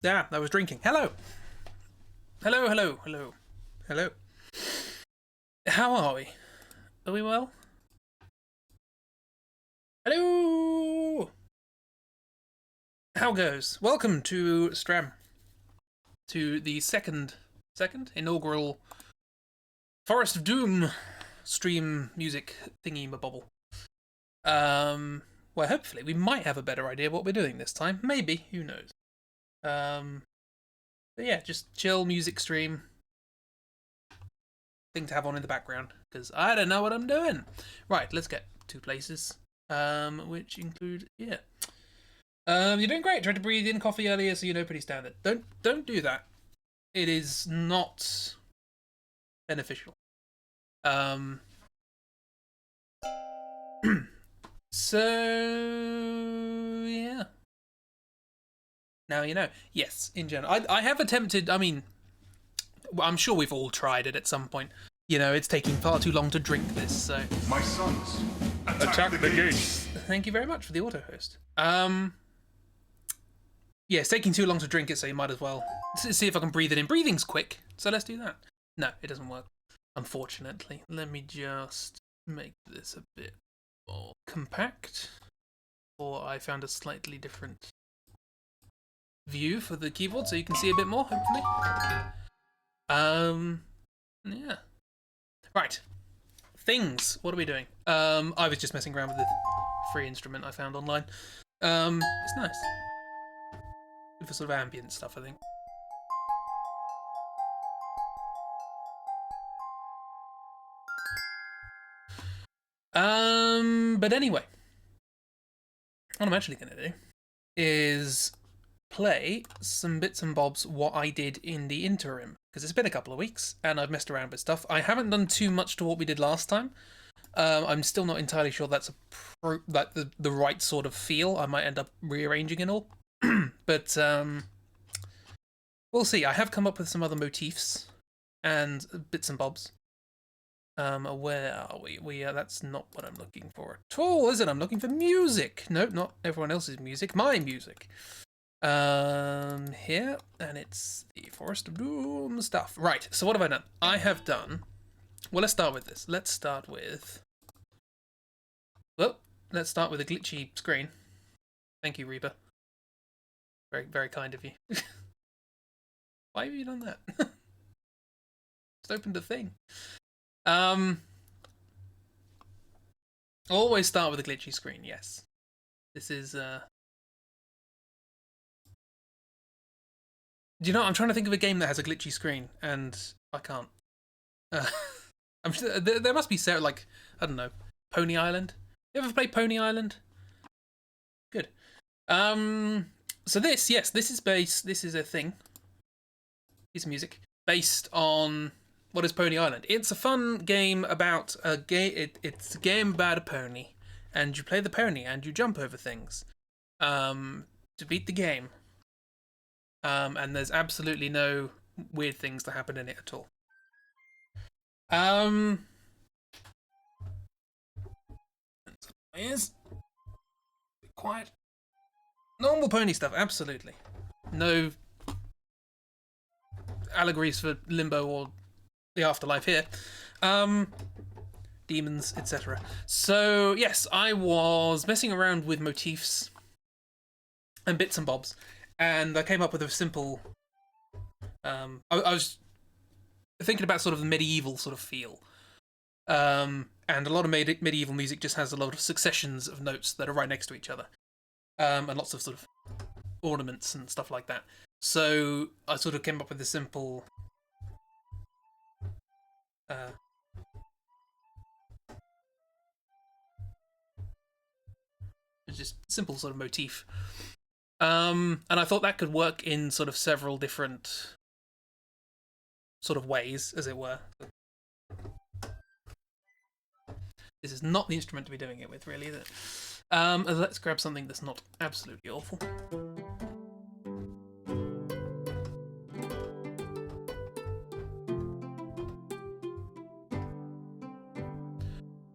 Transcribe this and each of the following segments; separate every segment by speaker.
Speaker 1: Yeah, I was drinking. Hello. Hello, hello, hello. Hello. How are we? Are we well? Hello. How goes? Welcome to Stram. To the second inaugural Forest of Doom stream music thingy bobble. Well, hopefully we might have a better idea what we're doing this time. Maybe, who knows. But yeah, just chill music stream thing to have on in the background because I don't know what I'm doing. Right, let's get two places, which include you're doing great. Tried to breathe in coffee earlier, so you know, pretty standard. Don't do that. It is not beneficial. So yeah. Now you know. Yes, in general, I have attempted. I mean, I'm sure we've all tried it at some point. You know, it's taking far too long to drink this. So
Speaker 2: my sons, attack the gates.
Speaker 1: Thank you very much for the auto host. Yeah, it's taking too long to drink it, so you might as well see if I can breathe it in. Breathing's quick, so let's do that. No, it doesn't work, unfortunately. Let me just make this a bit more compact, or I found a slightly different view for the keyboard, so you can see a bit more, hopefully. Yeah. Right. Things. What are we doing? I was just messing around with the free instrument I found online. It's nice. Good for sort of ambient stuff, I think. But anyway, what I'm actually gonna do is play some bits and bobs what I did in the interim, because it's been a couple of weeks and I've messed around with stuff. I haven't done too much to what we did last time. I'm still not entirely sure that's the right sort of feel. I might end up rearranging it all. But we'll see. I have come up with some other motifs and bits and bobs. Where are we? That's not what I'm looking for at all, is it? I'm looking for music. Nope, not everyone else's music. My music. Here, and it's the Forest of Doom stuff. Right, so what have I done? I have done... Well, let's start with this. Let's start with a glitchy screen. Thank you, Reba. Very, very kind of you. Why have you done that? Just opened a thing. Always start with a glitchy screen, yes. This is, Do you know, I'm trying to think of a game that has a glitchy screen, and I can't. I'm sure there must be, like, I don't know, Pony Island? You ever played Pony Island? Good. So this is a thing. Piece of music based on what is Pony Island. It's a fun game about it's a game about a pony, and you play the pony and you jump over things to beat the game. And there's absolutely no weird things that happen in it at all. my ears. Be quiet. Normal pony stuff, absolutely. No allegories for limbo or the afterlife here. Demons, etc. So, yes, I was messing around with motifs and bits and bobs, and I came up with a simple... I was thinking about sort of the medieval sort of feel. And a lot of medieval music just has a lot of successions of notes that are right next to each other. And lots of sort of ornaments and stuff like that. So I sort of came up with a simple... just simple sort of motif. And I thought that could work in sort of several different sort of ways, as it were. This is not the instrument to be doing it with, really, is it? Let's grab something that's not absolutely awful.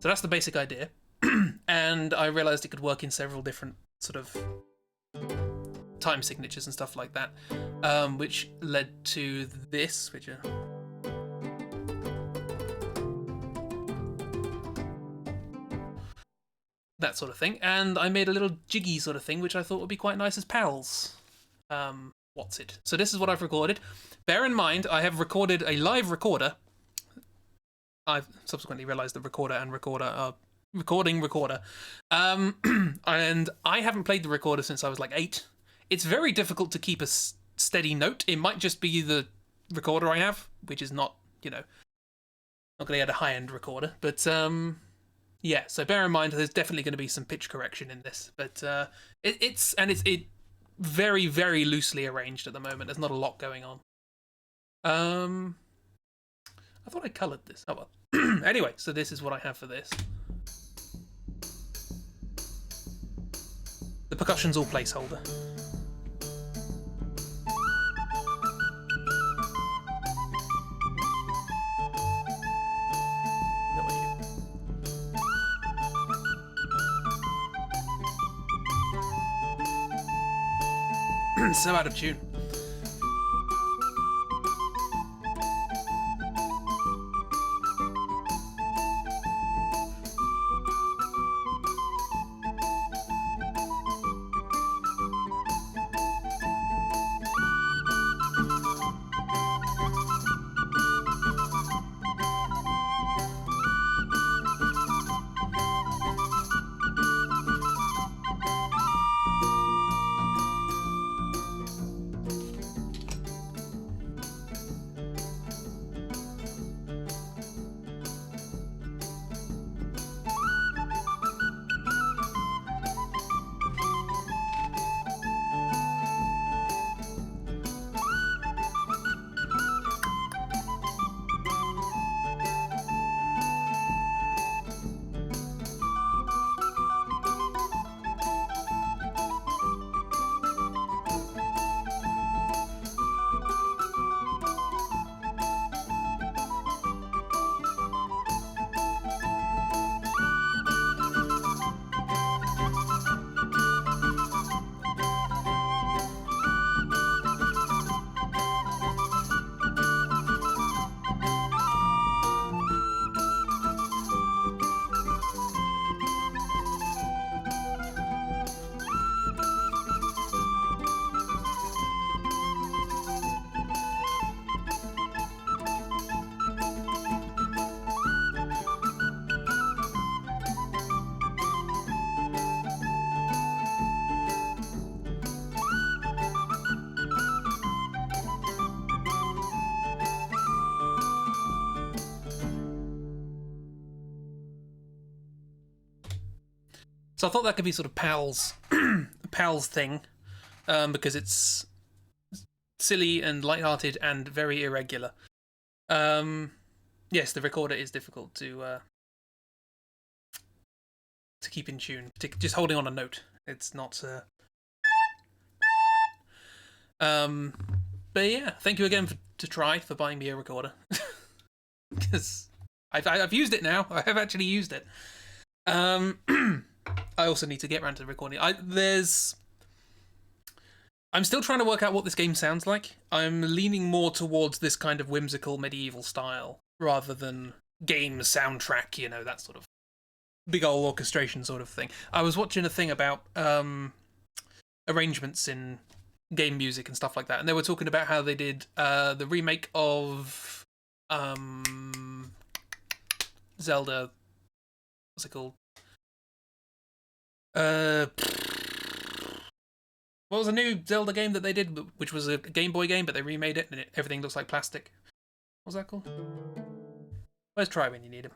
Speaker 1: So that's the basic idea. And I realised it could work in several different sort of time signatures and stuff like that, which led to this, which are... that sort of thing, and I made a little jiggy sort of thing, which I thought would be quite nice as pals. What's it? So this is what I've recorded. Bear in mind, I have recorded a live recorder. I've subsequently realised that recorder and recorder are recorder. And I haven't played the recorder since I was like 8. It's very difficult to keep a steady note. It might just be the recorder I have, which is not, not going to get a high-end recorder, but yeah, so bear in mind there's definitely going to be some pitch correction in this, but it's very, very loosely arranged at the moment. There's not a lot going on. I thought I coloured this. Oh well. Anyway, so this is what I have for this. The percussion's all placeholder. So out of tune. So I thought that could be sort of pals thing, because it's silly and light-hearted and very irregular. Yes, the recorder is difficult to keep in tune. Just holding on a note, it's not. But yeah, thank you again for buying me a recorder, because I've used it now. I have actually used it. I also need to get around to recording. I'm still trying to work out what this game sounds like. I'm leaning more towards this kind of whimsical medieval style rather than game soundtrack, that sort of big old orchestration sort of thing. I was watching a thing about arrangements in game music and stuff like that, and they were talking about how they did the remake of Zelda. What's it called? What was a new Zelda game that they did, which was a Game Boy game, but they remade it and everything looks like plastic? What was that called? Where's Try when you need him?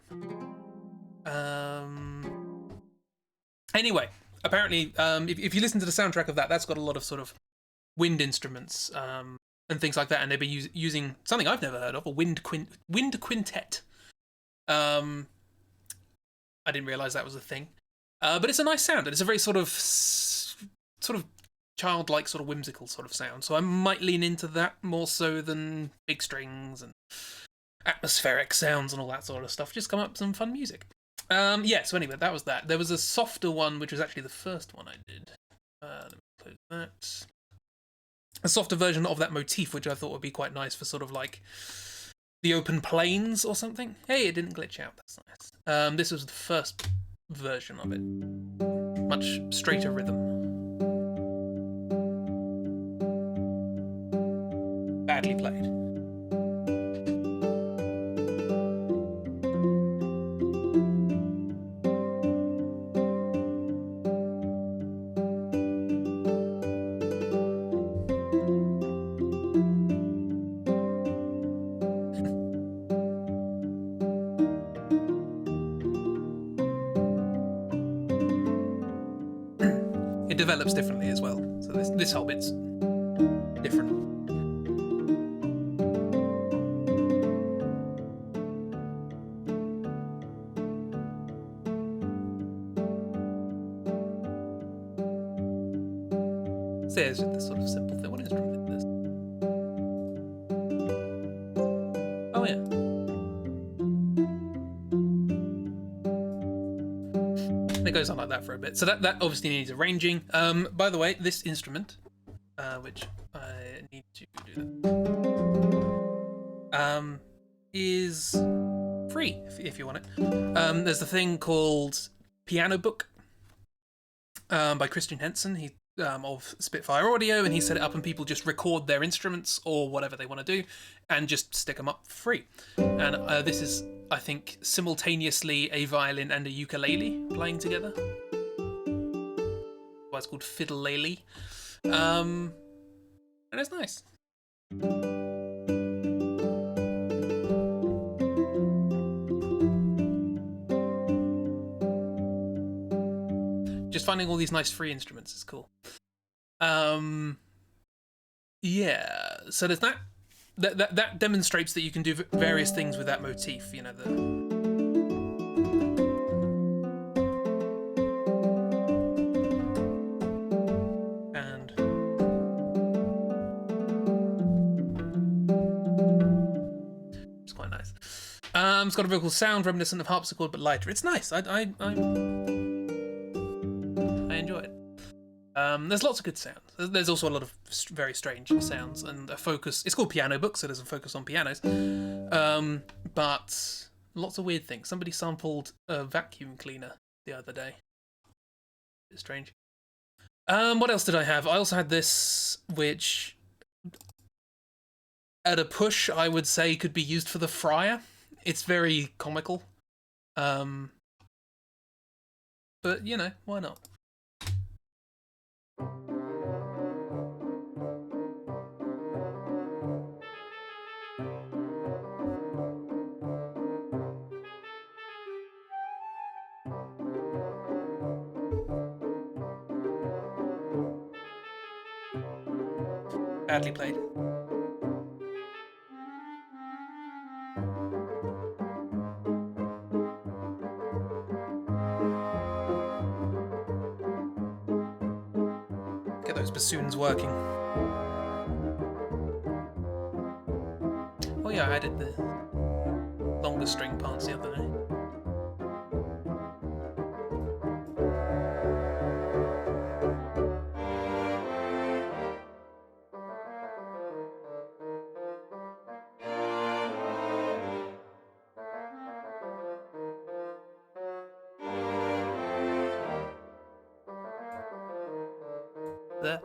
Speaker 1: Anyway, apparently, if you listen to the soundtrack of that, that's got a lot of sort of wind instruments and things like that, and they've been using something I've never heard of, a wind quintet. I didn't realise that was a thing, but it's a nice sound, and it's a very sort of childlike, sort of whimsical sort of sound. So I might lean into that more so than big strings and atmospheric sounds and all that sort of stuff. Just come up with some fun music. Yeah. So anyway, that was that. There was a softer one, which was actually the first one I did. Let me close that. A softer version of that motif, which I thought would be quite nice for sort of like the open plains or something. Hey, it didn't glitch out. That's nice. This was the first version of it. Much straighter rhythm. Badly played. It develops differently as well. So this whole bit's different. There's just this sort of simple thing. What instrument is this? Oh yeah. And it goes on like that for a bit. So that obviously needs arranging. By the way, this instrument, which I need to do that, is free if you want it. There's the thing called Piano Book by Christian Henson. He of Spitfire Audio, and he set it up and people just record their instruments or whatever they want to do and just stick them up for free. And this is, I think, simultaneously a violin and a ukulele playing together. Why it's called fiddle-lele. And it's nice. Just finding all these nice free instruments is cool. Yeah, so there's that demonstrates that you can do various things with that motif, and it's quite nice. It's got a vocal sound reminiscent of harpsichord but lighter. It's nice. I enjoy it. There's lots of good sounds. There's also a lot of very strange sounds and a focus. It's called Piano Book, so there's a focus on pianos. But lots of weird things. Somebody sampled a vacuum cleaner the other day. It's strange. What else did I have? I also had this, which at a push I would say could be used for the Friar. It's very comical. But why not? Badly played. Get those bassoons working. Oh yeah, I added the longer string parts the other day. there.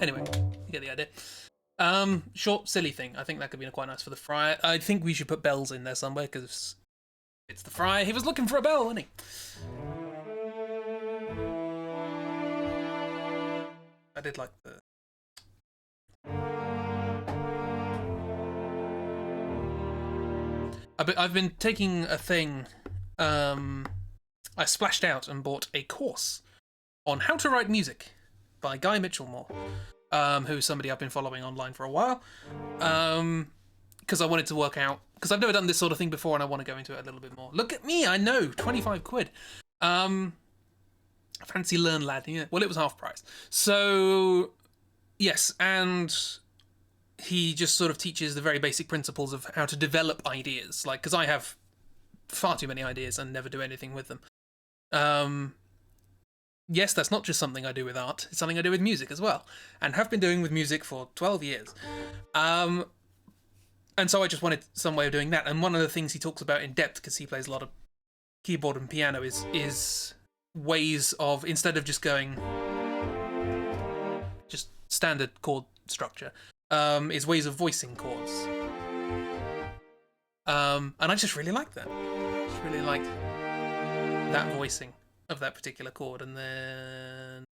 Speaker 1: Anyway, you get the idea. Short, silly thing. I think that could be quite nice for the Friar. I think we should put bells in there somewhere because it's the Friar. He was looking for a bell, wasn't he? I did like the. I've been taking a thing. I splashed out and bought a course on how to write music by Guy Mitchellmore. Who's somebody I've been following online for a while, because I wanted to work out, because I've never done this sort of thing before and I want to go into it a little bit more. Look at me, I know, 25 quid. Fancy learn lad, yeah. Well, it was half price. So, yes, and he just sort of teaches the very basic principles of how to develop ideas, like, because I have far too many ideas and never do anything with them. Yes, that's not just something I do with art, it's something I do with music as well, and have been doing with music for 12 years. And so I just wanted some way of doing that, and one of the things he talks about in depth, because he plays a lot of keyboard and piano, is ways of, instead of just going just standard chord structure, is ways of voicing chords. And I just really like that. Just really like that voicing of that particular chord, and then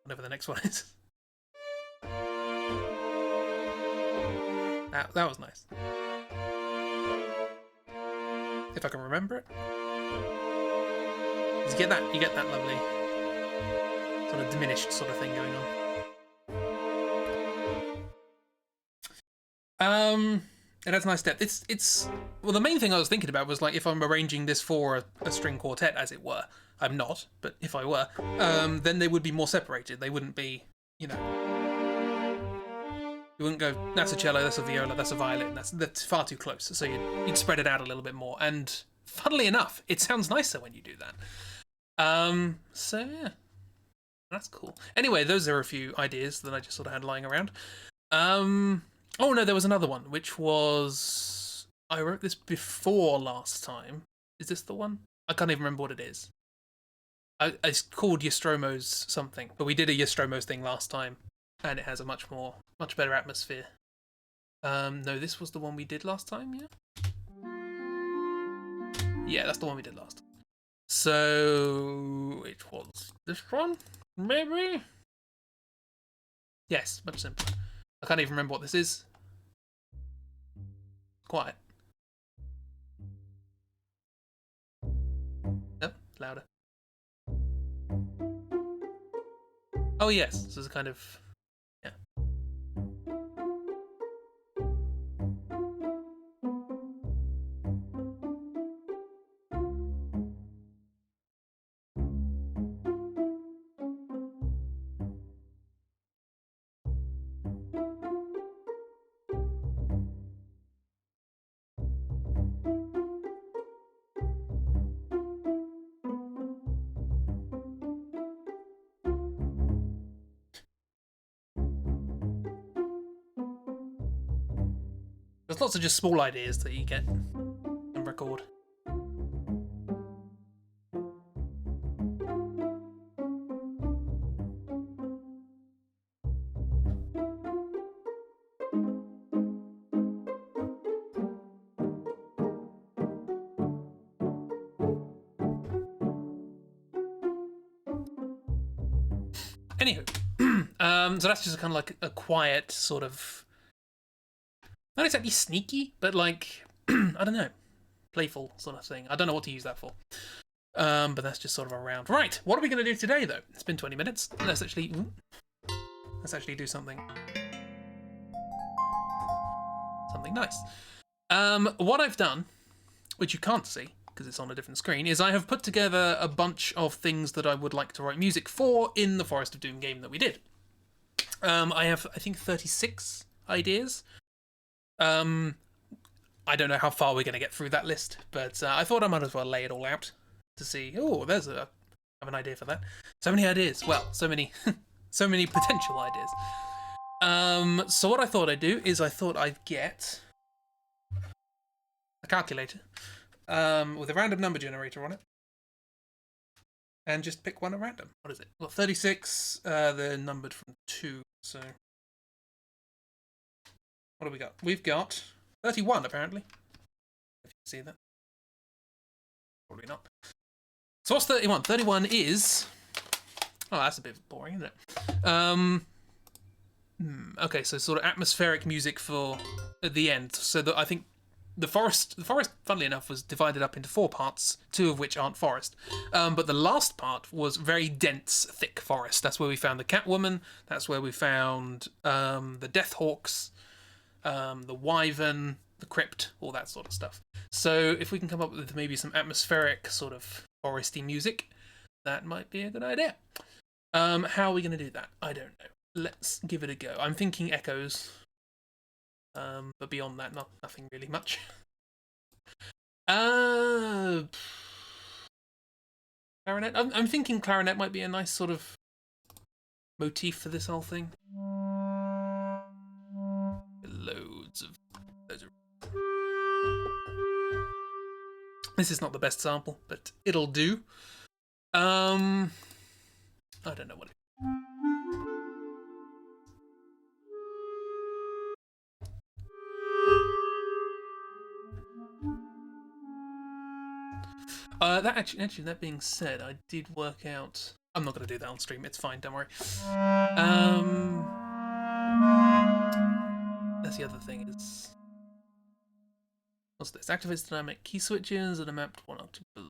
Speaker 1: whatever the next one is. That was nice. If I can remember it. You get that lovely sort of diminished sort of thing going on. It has nice depth. It's well, the main thing I was thinking about was, like, if I'm arranging this for a string quartet, as it were. I'm not, but if I were, then they would be more separated. They wouldn't be, you wouldn't go, that's a cello, that's a viola, that's a violin. That's far too close. So you'd spread it out a little bit more. And funnily enough, it sounds nicer when you do that. So yeah, that's cool. Anyway, those are a few ideas that I just sort of had lying around. Oh no, there was another one, which was, I wrote this before last time. Is this the one? I can't even remember what it is. It's called Yostromo's something, but we did a Yostromo's thing last time, and it has a much better atmosphere. No, this was the one we did last time, yeah? Yeah, that's the one we did last time. So, it was this one, maybe? Yes, much simpler. I can't even remember what this is. Quiet. Nope, louder. Oh yes, this is kind of, yeah. There's lots of just small ideas that you get and record. Anywho, so that's just kind of like a quiet sort of, not exactly sneaky, but like, I don't know, playful sort of thing. I don't know what to use that for. But that's just sort of around. Right, what are we going to do today, though? It's been 20 minutes. Let's actually do something nice. What I've done, which you can't see because it's on a different screen, is I have put together a bunch of things that I would like to write music for in the Forest of Doom game that we did. I have, I think, 36 ideas. I don't know how far we're going to get through that list, but I thought I might as well lay it all out to see. Oh, there's a have an idea for that. So many ideas. Well, so many, so many potential ideas. So what I thought I'd do is I thought I'd get a calculator with a random number generator on it, and just pick one at random. What is it? Well, 36. They're numbered from 2. So what do we got? We've got 31 apparently. If you can see that. Probably not. So what's 31? 31 is... Oh, that's a bit boring, isn't it? Okay, so sort of atmospheric music for at the end. So that I think the forest, funnily enough, was divided up into 4 parts, 2 of which aren't forest. But the last part was very dense, thick forest. That's where we found the Catwoman. That's where we found the Deathhawks, the Wyvern, the Crypt, all that sort of stuff. So if we can come up with maybe some atmospheric sort of foresty music, that might be a good idea. How are we going to do that? I don't know. Let's give it a go. I'm thinking echoes, but beyond that, nothing really much. Clarinet. I'm thinking clarinet might be a nice sort of motif for this whole thing. Loads of. This is not the best sample, but it'll do. I don't know what it is. Actually, that being said, I did work out. I'm not going to do that on stream. It's fine. Don't worry. That's the other thing is. What's this? Activates dynamic key switches that are mapped 1 octave below.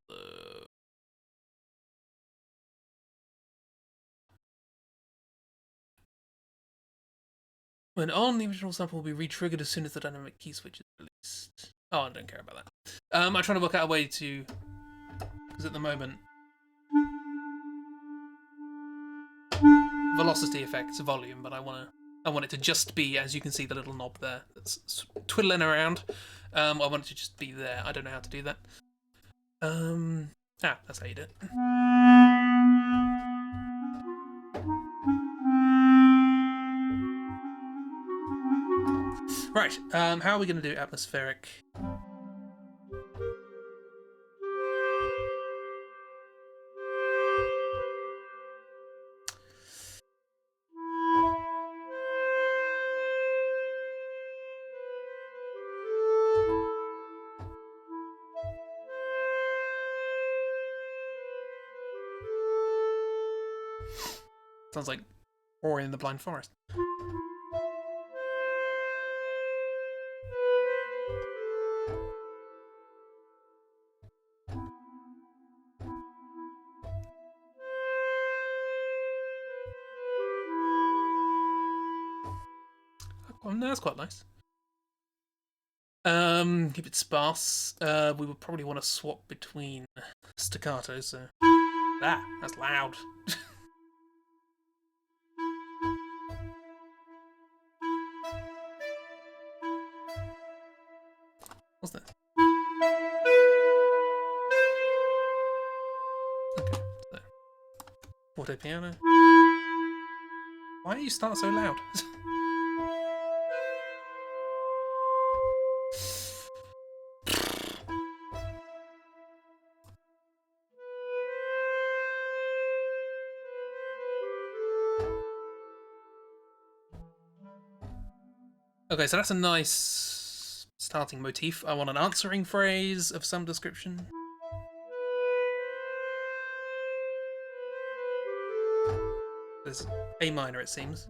Speaker 1: When on, the original sample will be re-triggered as soon as the dynamic key switch is released. Oh, I don't care about that. I'm trying to work out a way to... Because at the moment... Velocity affects volume, but I want it to just be, as you can see, the little knob there that's twiddling around. I want it to just be there. I don't know how to do that. That's how you do it. Right, how are we going to do atmospheric? Sounds like Ori in the Blind Forest. Well, that's quite nice. Keep it sparse. We would probably want to swap between staccatos, so... That's loud. What's that? Okay, so... Forte piano. Why do you start so loud? Okay, so that's a nice starting motif. I want an answering phrase of some description. There's A minor, it seems.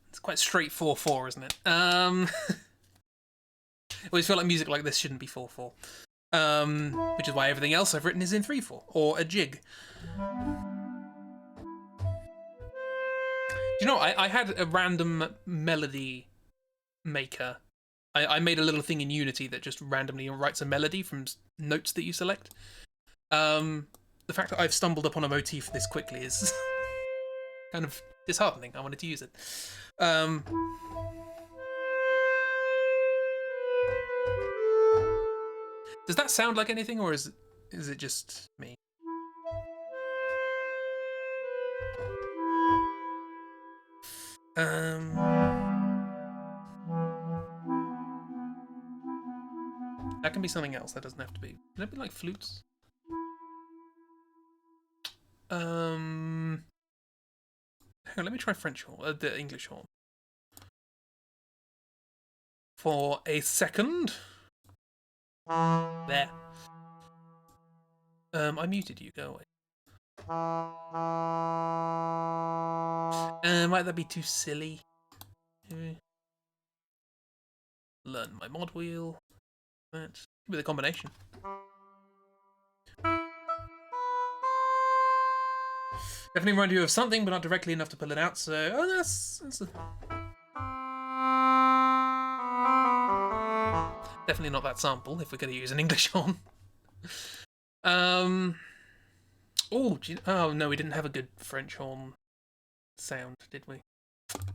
Speaker 1: It's quite straight 4/4, isn't it? I always feel like music like this shouldn't be 4/4. Which is why everything else I've written is in 3/4 or a jig. Do you know, I had a random melody maker. I made a little thing in Unity that just randomly writes a melody from notes that you select. The fact that I've stumbled upon a motif this quickly is kind of disheartening. I wanted to use it. Does that sound like anything, or is it just me? That can be something else. That doesn't have to be. Can it be like flutes? Hang on, let me try French horn, the English horn. For a second. There. I muted you. Go away. Might that be too silly? Learn my mod wheel. That could be the combination. Definitely remind you of something, but not directly enough to pull it out. So, oh, that's definitely not that sample. If we're going to use an English horn. Oh, oh no, we didn't have a good French horn sound, did we?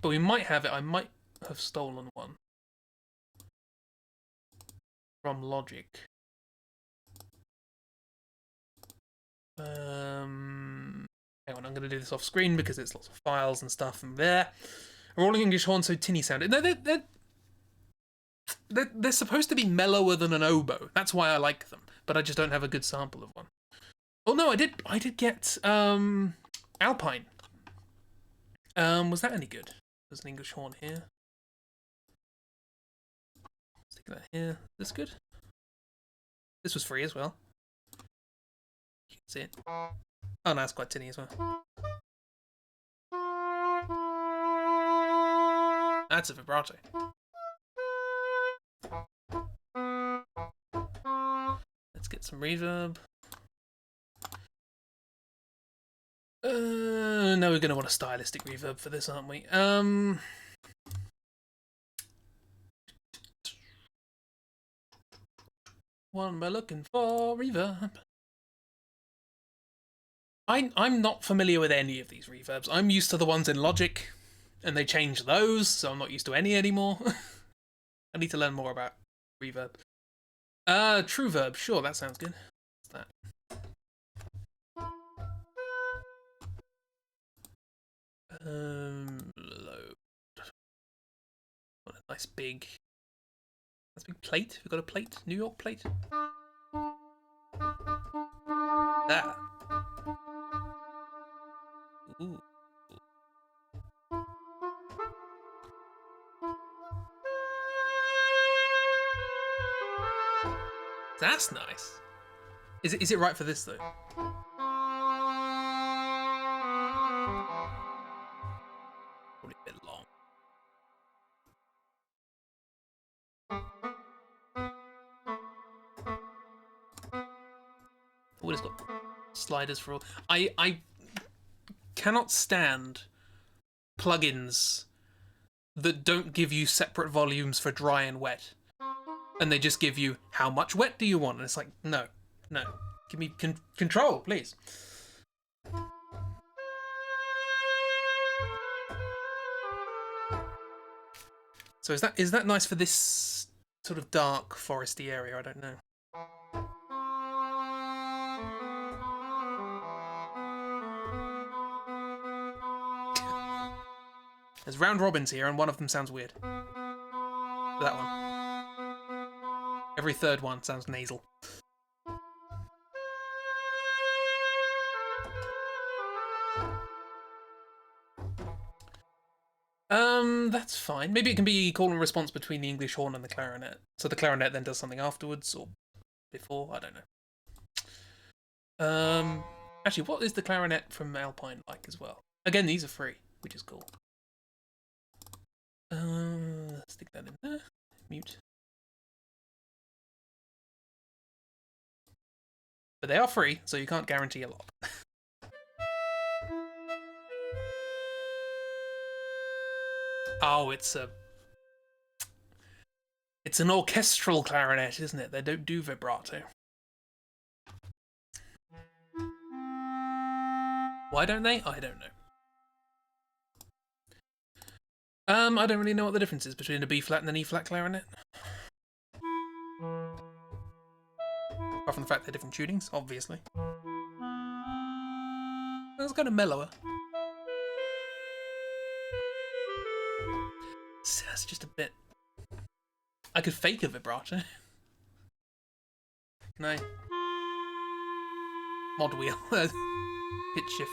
Speaker 1: But we might have it. I might have stolen one from Logic. Hang on, I'm going to do this off screen because it's lots of files and stuff and there. A rolling English horn so tinny sounded. No, they're supposed to be mellower than an oboe. That's why I like them. But I just don't have a good sample of one. Oh no, I did get Alpine. Was that any good? There's an English horn here. Stick that here. This good? This was free as well. You can see it. Oh no, it's quite tinny as well. That's a vibrato. Let's get some reverb. No, we're going to want a stylistic reverb for this, aren't we? What am I looking for? Reverb. I'm not familiar with any of these reverbs. I'm used to the ones in Logic, and they changed those, so I'm not used to any anymore. I need to learn more about reverb. True verb. Sure, that sounds good. What's that? Load. What a nice big. That's a big plate. We've got a plate. New York plate. That. Ooh. That's nice. Is it right for this though? Probably a bit long. Oh, it's got sliders for all. I cannot stand plugins that don't give you separate volumes for dry and wet, and they just give you how much wet do you want, and it's like no, give me control, please. So is that nice for this sort of dark foresty area? I don't know. There's round robins here, and one of them sounds weird. That one. Every third one sounds nasal. That's fine. Maybe it can be call and response between the English horn and the clarinet. So the clarinet then does something afterwards or before. I don't know. Actually, what is the clarinet from Alpine like as well? Again, these are free, which is cool. Stick that in there. Mute. But they are free, so you can't guarantee a lot. Oh, it's a It's an orchestral clarinet, isn't it? They don't do vibrato. Why don't they? I don't know. I don't really know what the difference is between a B flat and an E flat clarinet. Apart from the fact they're different tunings, obviously. It's kind of mellower. That's just a bit. I could fake a vibrato. Can I? Mod wheel. Pitch shift.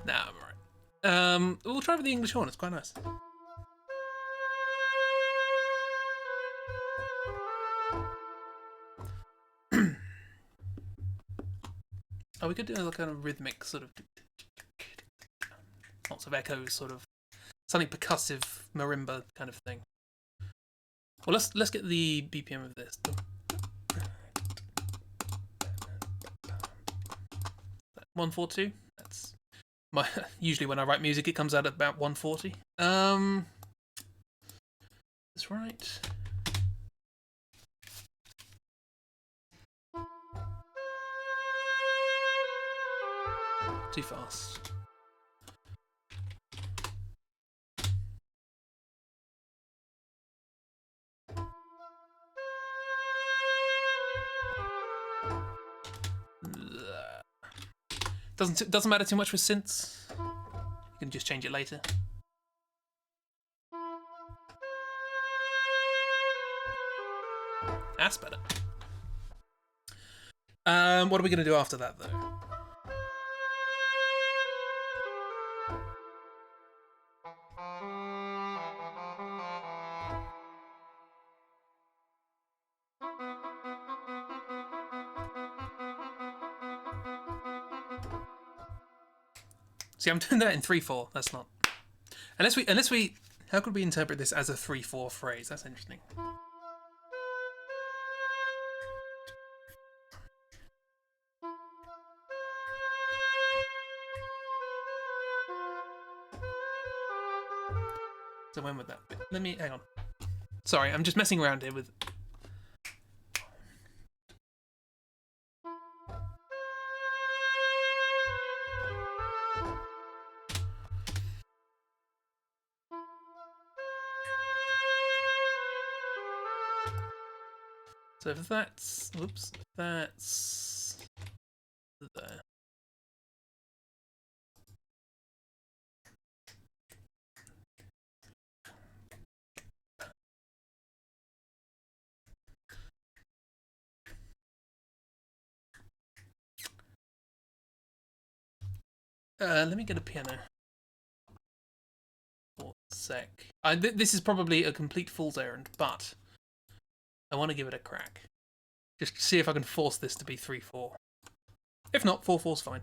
Speaker 1: Nah, I'm alright. We'll try with the English horn, it's quite nice. Oh, we could do a kind of rhythmic sort of lots of echoes, sort of something percussive marimba kind of thing. Well, let's get the BPM of this. 142. That's my usually when I write music, it comes out at about 140. That's right. Too fast. Doesn't matter too much with synths. You can just change it later. That's better. What are we gonna do after that though? See, I'm doing that in 3/4. That's not. Unless we. How could we interpret this as a 3/4 phrase? That's interesting. So when would that be? Let me hang on. Sorry, I'm just messing around here with. So if that's, whoops, that's there. Let me get a piano. For a sec. This is probably a complete fool's errand, but I want to give it a crack. Just see if I can force this to be 3/4. If not, 4/4's fine.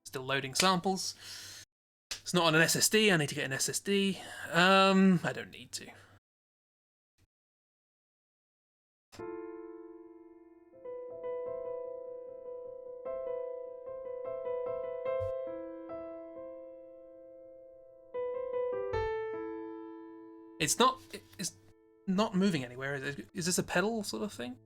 Speaker 1: Still loading samples. It's not on an SSD. I need to get an SSD. I don't need to. It's not moving anywhere. Is this a pedal sort of thing?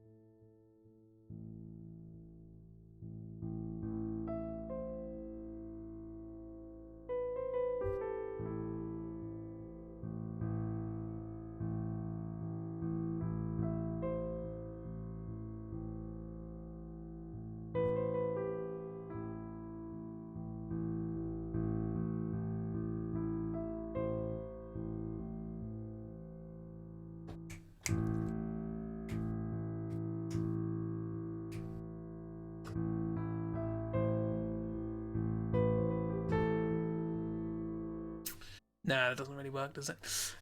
Speaker 1: Nah, that doesn't really work, does it?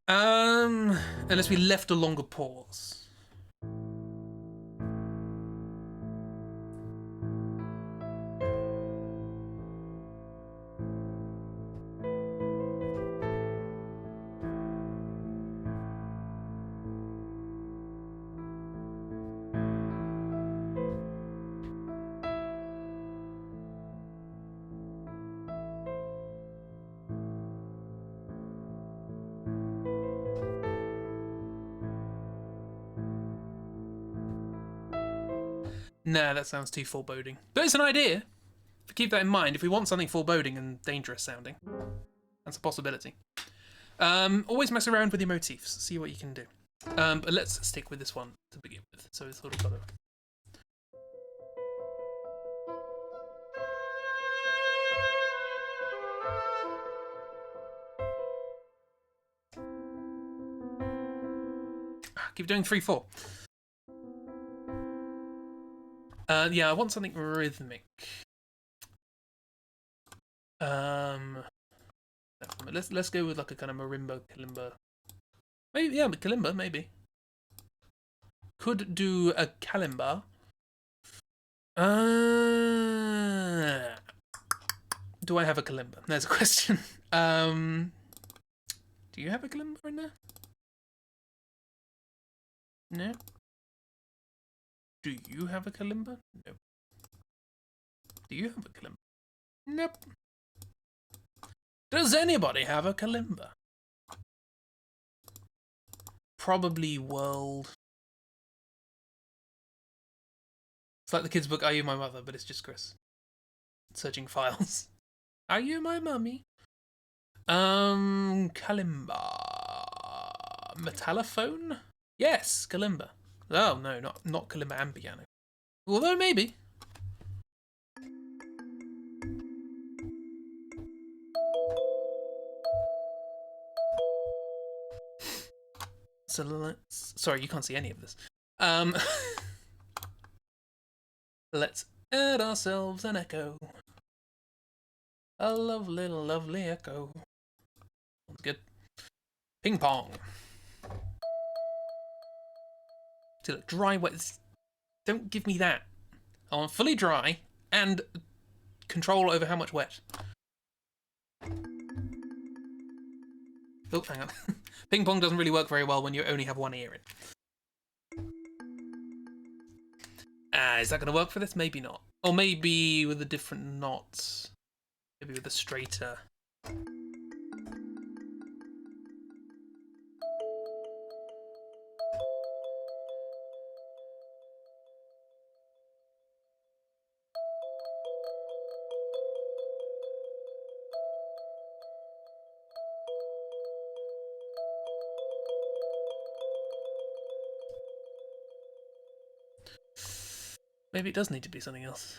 Speaker 1: Unless we left a longer pause. Nah, that sounds too foreboding. But it's an idea. Keep that in mind. If we want something foreboding and dangerous sounding, that's a possibility. Always mess around with your motifs. See what you can do. But let's stick with this one to begin with. So it's sort of got a... Keep doing 3/4. Yeah, I want something rhythmic. Let's go with like a kind of marimba, kalimba. Maybe, yeah, kalimba, maybe. Could do a kalimba. Do I have a kalimba? There's a question. Do you have a kalimba in there? No. Do you have a kalimba? No. Do you have a kalimba? Nope. Does anybody have a kalimba? Probably World. It's like the kids' book, Are You My Mother? But it's just Chris. Searching files. Are you my mummy? Kalimba. Metallophone? Yes, kalimba. Oh, no, not kalimba and piano. Although, maybe. So let's... Sorry, you can't see any of this. Let's add ourselves an echo. A lovely echo. Sounds good. Ping pong. So look, dry wet. Don't give me that. I want fully dry and control over how much wet. Oh, hang on. Ping pong doesn't really work very well when you only have one ear in. Is that going to work for this? Maybe not. Or maybe with a different knot. Maybe with a straighter. Maybe it does need to be something else.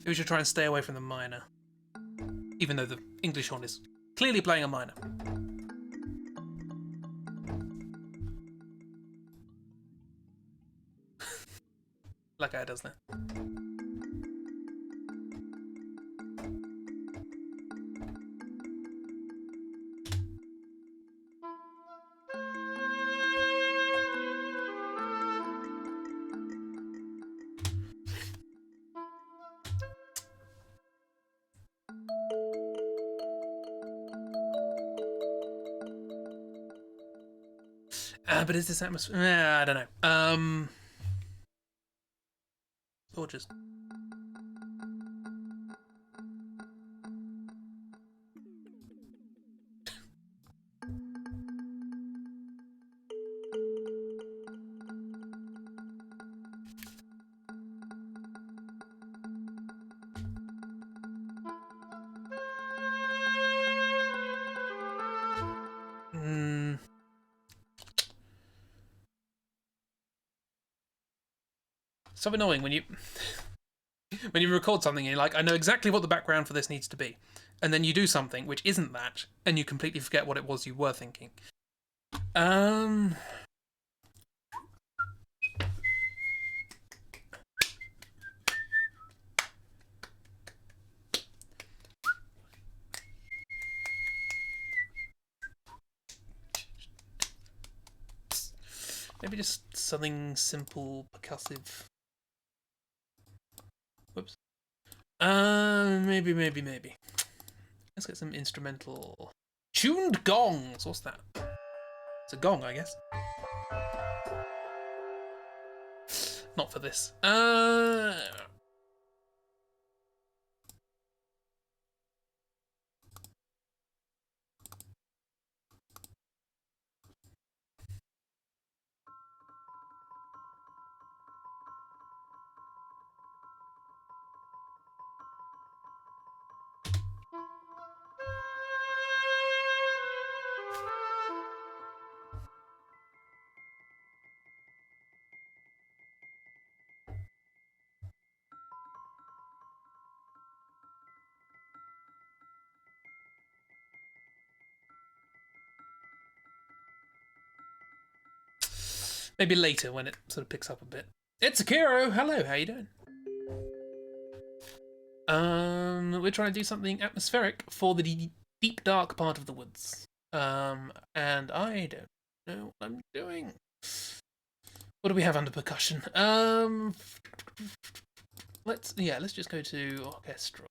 Speaker 1: We should try and stay away from the minor. Even though the English horn is clearly playing a minor. Like I does now. But is this atmosphere? I don't know. Or just... So annoying when you when you record something and you're like, I know exactly what the background for this needs to be, and then you do something which isn't that, and you completely forget what it was you were thinking. Maybe just something simple, percussive. Whoops. Maybe. Let's get some instrumental. Tuned gongs! What's that? It's a gong, I guess. Not for this. Maybe later when it sort of picks up a bit. It's Akiro! Hello, how you doing? We're trying to do something atmospheric for the deep dark part of the woods. And I don't know what I'm doing. What do we have under percussion? Let's just go to orchestral.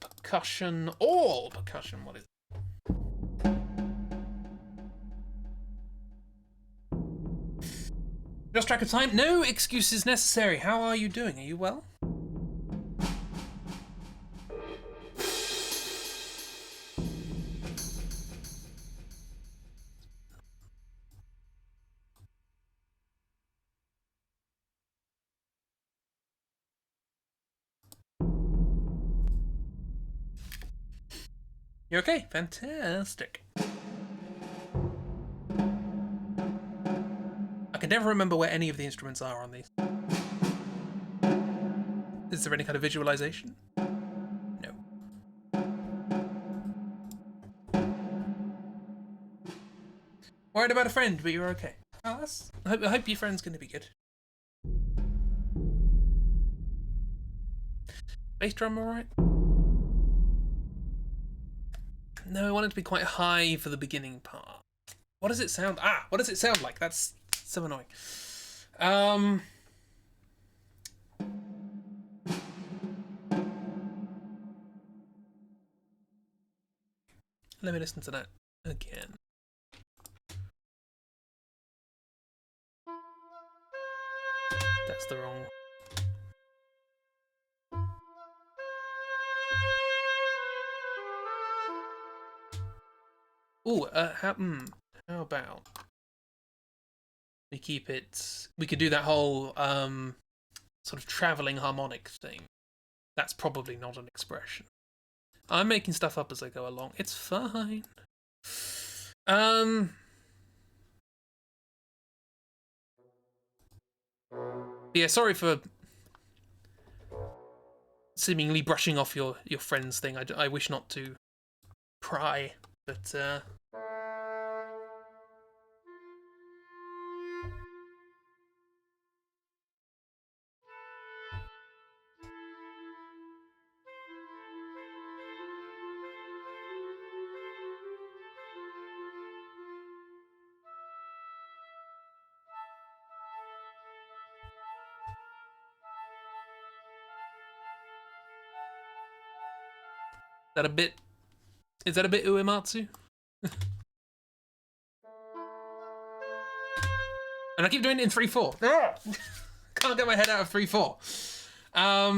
Speaker 1: Percussion, all percussion, what is it? Just track of time, no excuses necessary. How are you doing? Are you well? You okay? Fantastic. I can never remember where any of the instruments are on these. Is there any kind of visualization? No. Worried about a friend, but you're okay. Oh, I hope your friend's going to be good. Bass drum alright? No, I want it to be quite high for the beginning part. What does it sound? What does it sound like? That's so annoying. Let me listen to that again. That's the wrong. Ooh, how about we keep it? We could do that whole sort of traveling harmonic thing. That's probably not an expression. I'm making stuff up as I go along. It's fine. Yeah, sorry for seemingly brushing off your friend's thing. I wish not to pry, but that a bit. Is that a bit uematsu? And I keep doing it in 3/4. Can't get my head out of 3/4. A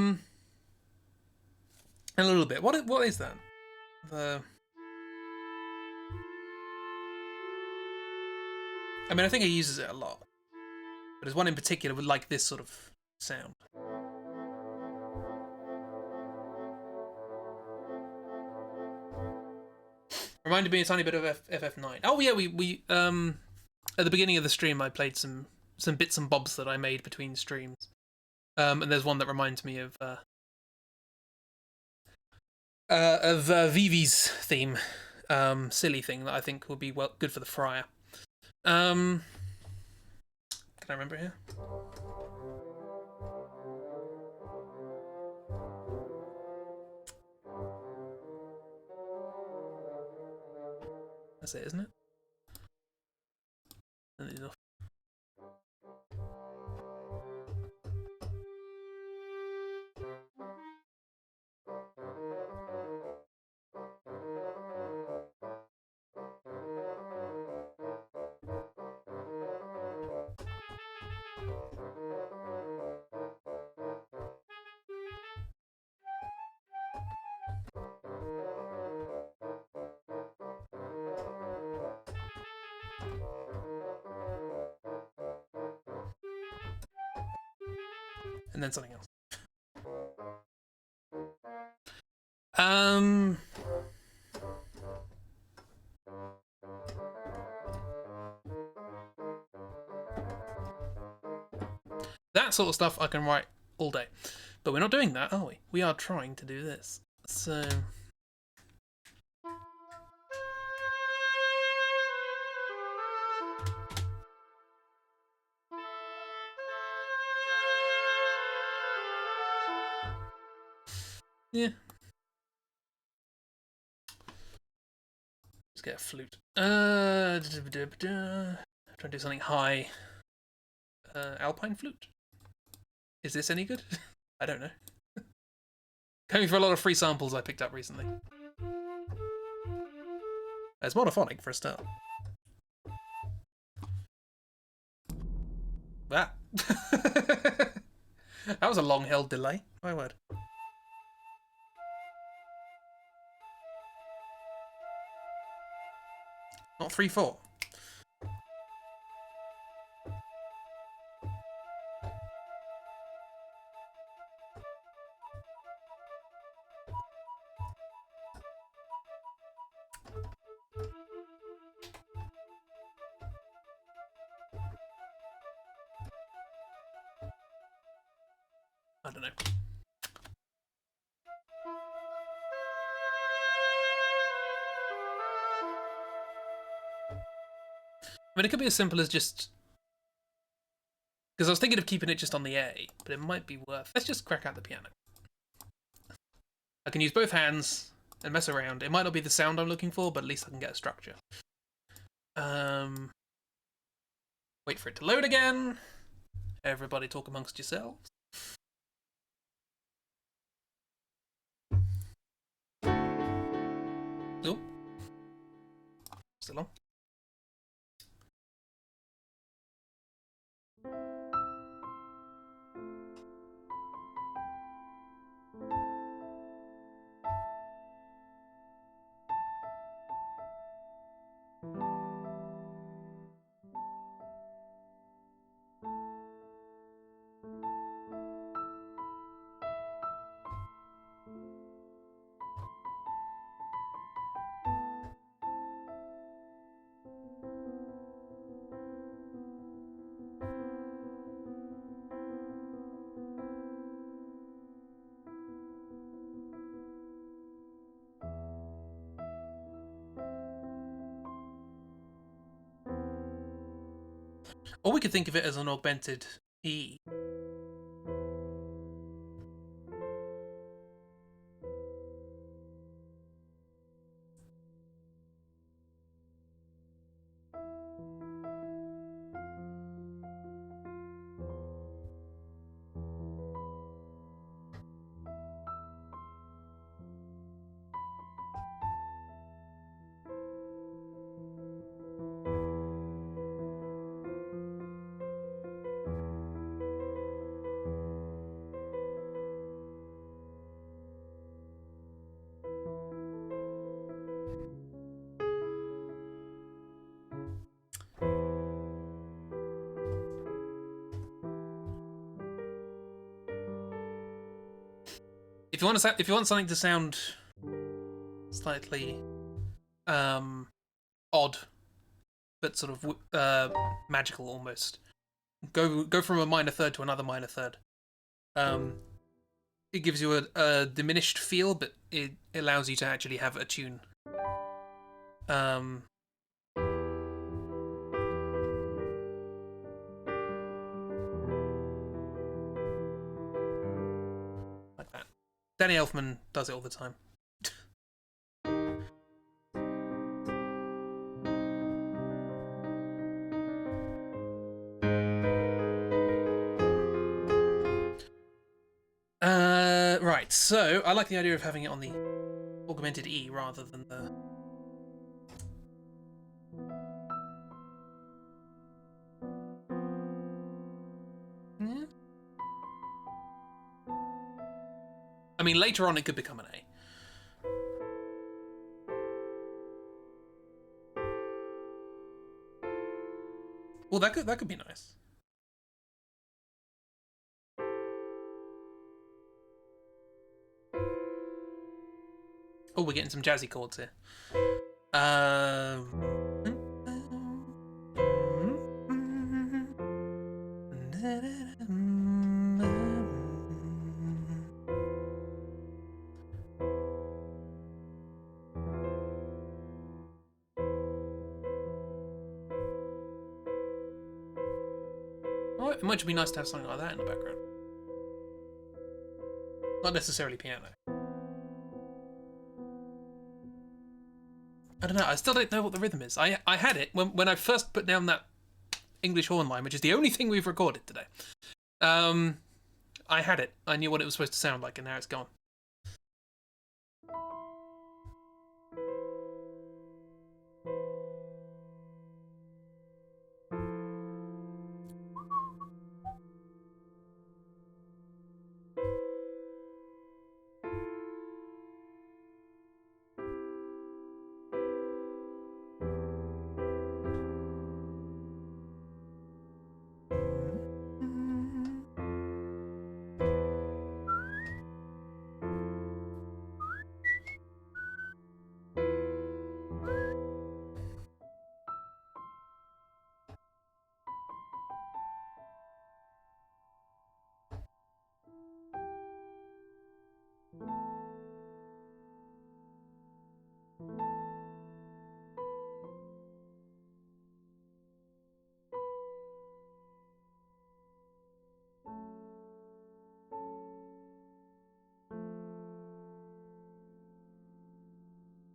Speaker 1: little bit. What is that? I mean, I think he uses it a lot, but there's one in particular with like this sort of sound. Reminded me a tiny bit of FF9. Oh yeah, we at the beginning of the stream I played some bits and bobs that I made between streams. And there's one that reminds me of Vivi's theme, silly thing that I think would be good for the Friar. Can I remember it here? That's it, isn't it? Enough. and then something else. Um. That sort of stuff I can write all day. But we're not doing that, are we? We are trying to do this. So... yeah. Let's get a flute. Try to do something high. Alpine flute? Is this any good? I don't know. Going for a lot of free samples I picked up recently. It's monophonic for a start. That. That was a long-held delay. My word. Not 3/4. I don't know. I mean, it could be as simple as just... because I was thinking of keeping it just on the A, but it might be worth... let's just crack out the piano. I can use both hands and mess around. It might not be the sound I'm looking for, but at least I can get a structure. Wait for it to load again. Everybody talk amongst yourselves. Oh. Still on. Or we could think of it as an augmented E. If you want something to sound slightly odd, but sort of magical almost, go from a minor third to another minor third. It gives you a diminished feel, but it allows you to actually have a tune. Like that. Danny Elfman does it all the time. Right, so I like the idea of having it on the augmented E rather than the... yeah. I mean, later on it could become an A. Well, that could be nice. Oh, we're getting some jazzy chords here. Oh, it might be nice to have something like that in the background. Not necessarily piano. I don't know. I still don't know what the rhythm is. I had it when I first put down that English horn line, which is the only thing we've recorded today. I had it. I knew what it was supposed to sound like, and now it's gone.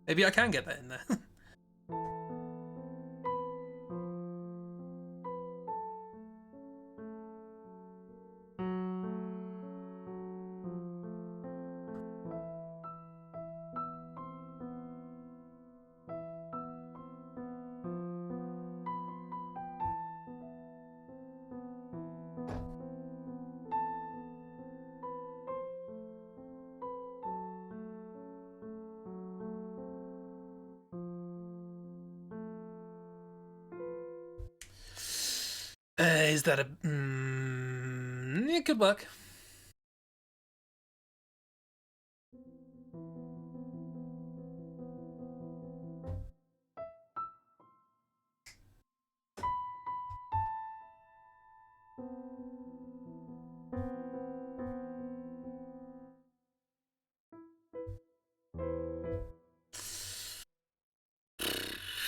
Speaker 1: Maybe I can get that in there. Is that a... it could work.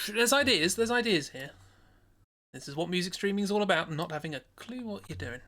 Speaker 1: There's ideas here. This is what music streaming is all about, and not having a clue what you're doing.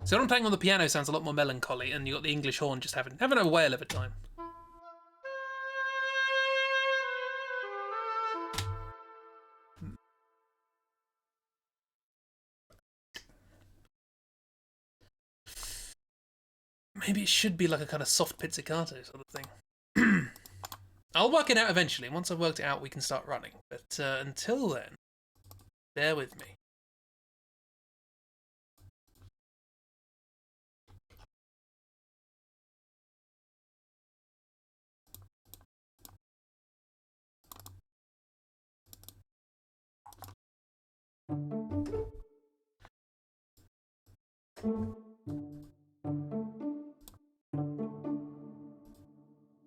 Speaker 1: So what I'm playing on the piano sounds a lot more melancholy, and you got the English horn just having a whale of a time. Maybe it should be like a kind of soft pizzicato sort of thing. I'll work it out eventually. Once I've worked it out, we can start running. But until then, bear with me.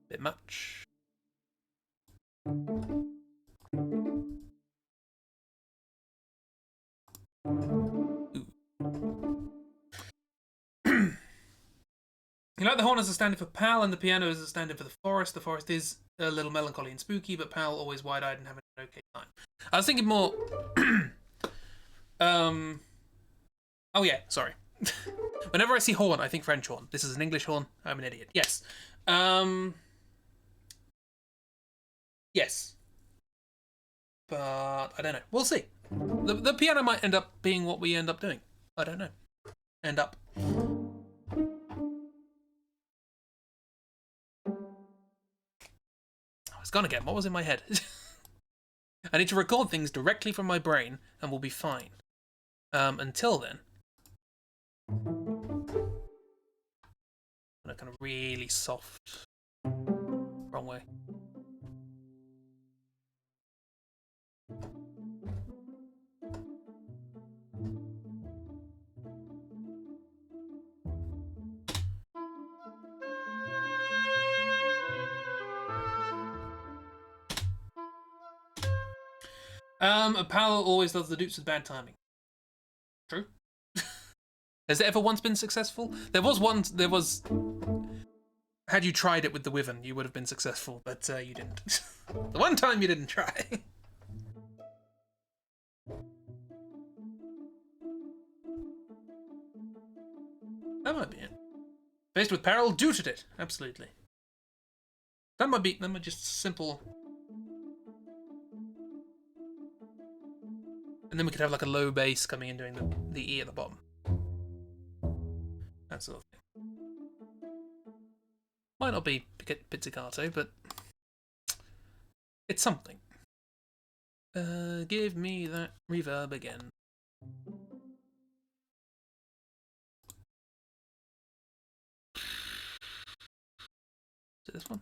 Speaker 1: Bit much. You like the horn as a stand-in for Pal, and the piano as a stand-in for the forest. The forest is a little melancholy and spooky, but Pal always wide-eyed and having an okay time. I was thinking more... Oh yeah, sorry. Whenever I see horn, I think French horn. This is an English horn. I'm an idiot. Yes. Yes. But I don't know. We'll see. The piano might end up being what we end up doing. I don't know. End up. I was gonna get what was in my head. I need to record things directly from my brain and we'll be fine. Until then, I'm gonna kind of really soft. Wrong way. Apollo always does the dupes with bad timing. True. Has it ever once been successful? There was one. There was. Had you tried it with the Wyvern, you would have been successful, but you didn't. The one time you didn't try. That might be it. Faced with peril, dooted it. Absolutely. That might be just simple. And then we could have like a low bass coming in doing the E at the bottom. That sort of thing. Might not be pizzicato, but it's something. Give me that reverb again. Is it this one?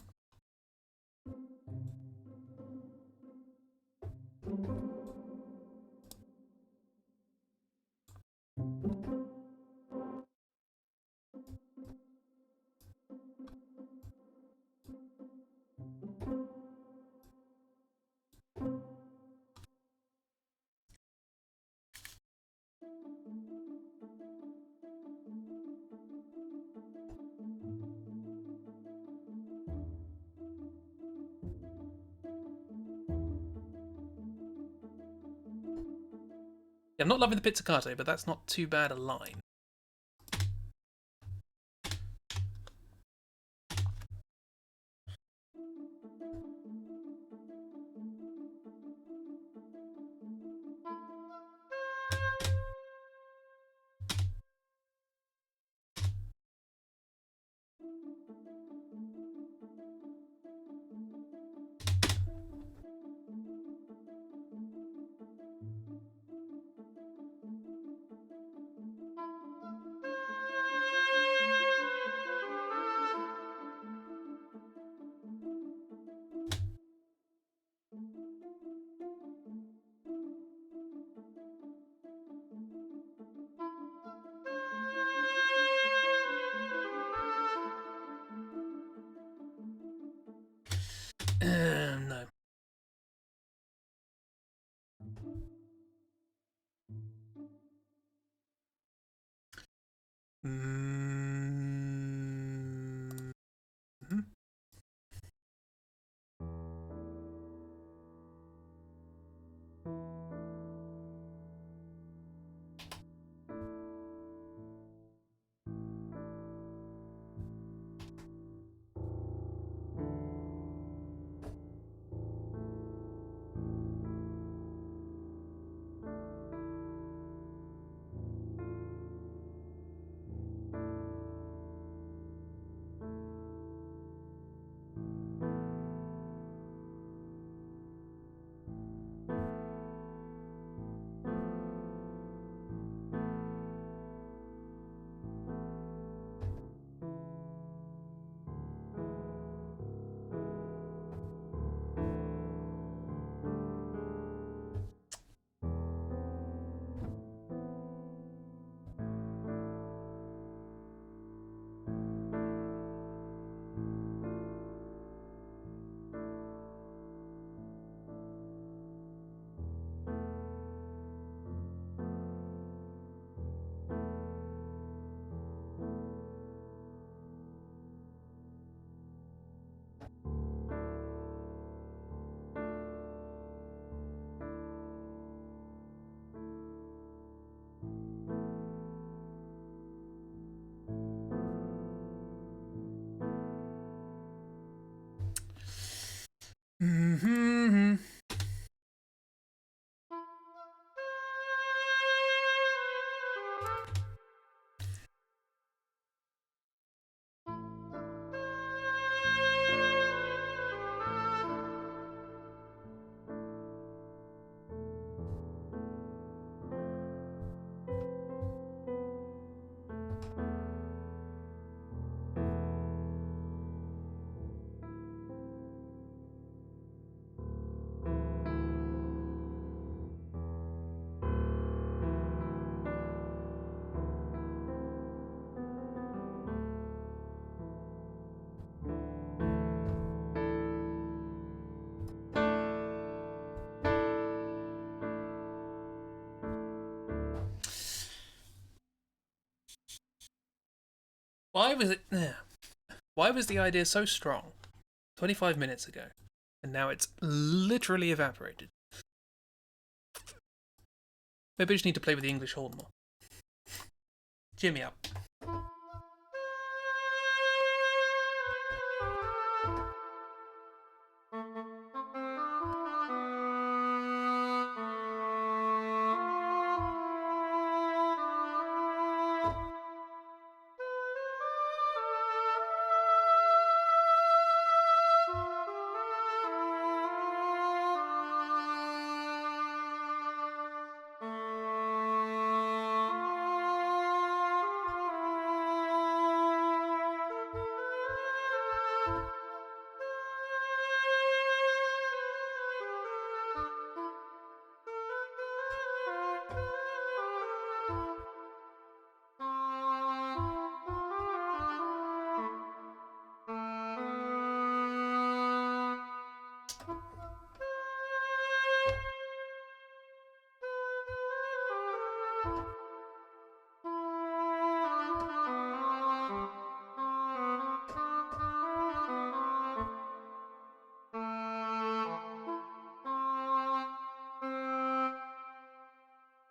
Speaker 1: Yeah, I'm not loving the pizzicato, but that's not too bad a line. Why was it? Why was the idea so strong 25 minutes ago, and now it's literally evaporated? Maybe I just need to play with the English horn more. Cheer me up.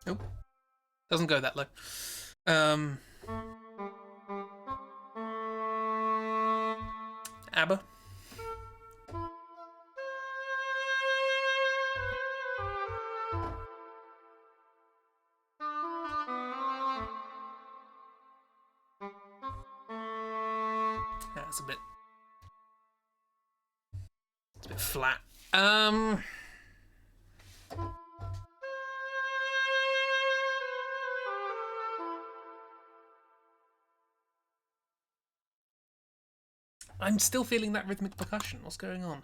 Speaker 1: Nope. Doesn't go that low. ABBA. Yeah, it's a bit flat. I'm still feeling that rhythmic percussion. What's going on?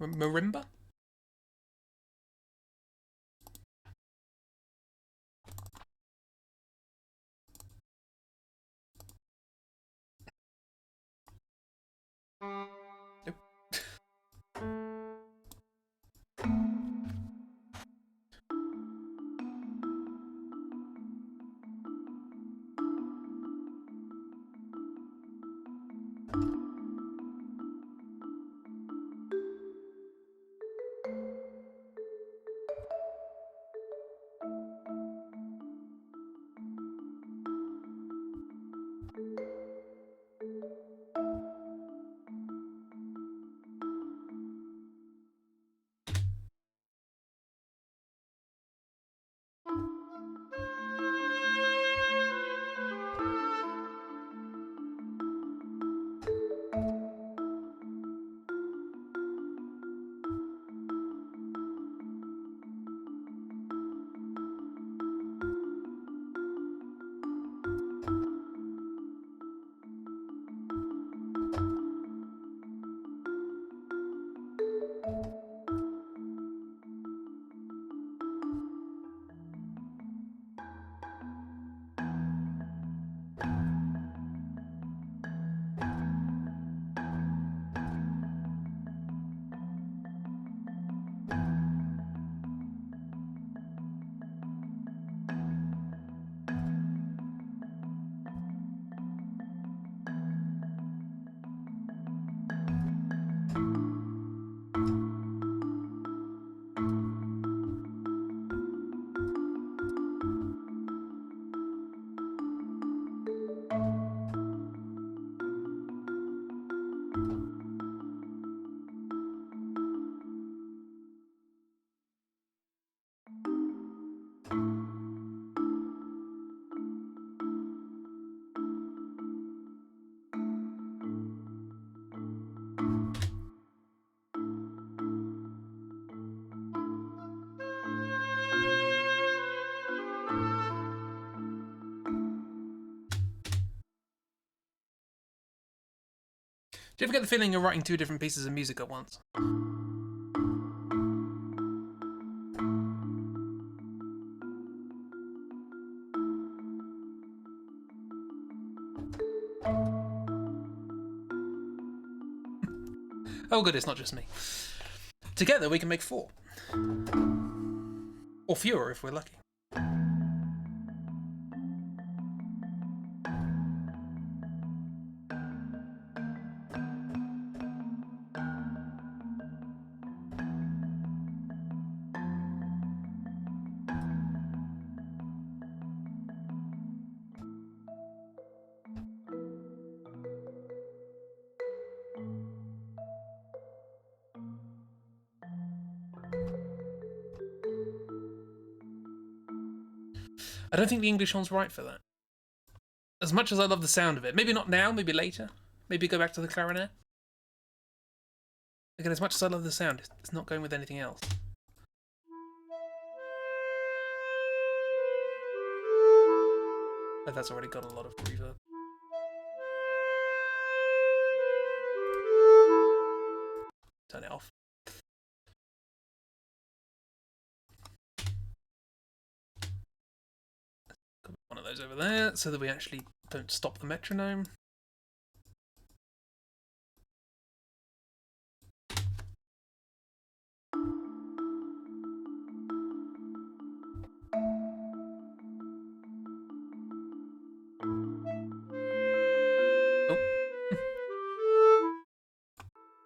Speaker 1: Marimba? Nope. Do you ever get the feeling you're writing two different pieces of music at once? Oh good, it's not just me. Together we can make 4. Or fewer if we're lucky. I don't think the English one's right for that. As much as I love the sound of it, maybe not now, maybe later. Maybe go back to the clarinet. Again, as much as I love the sound, it's not going with anything else. But that's already got a lot of reverb. Turn it off. Put one of those over there so that we actually don't stop the metronome.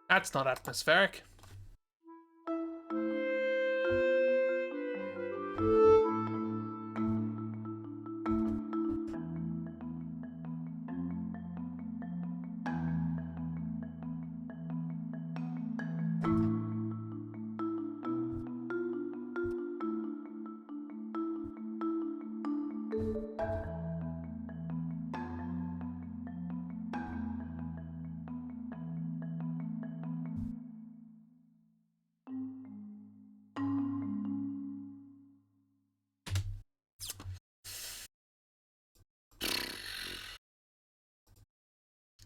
Speaker 1: That's not atmospheric.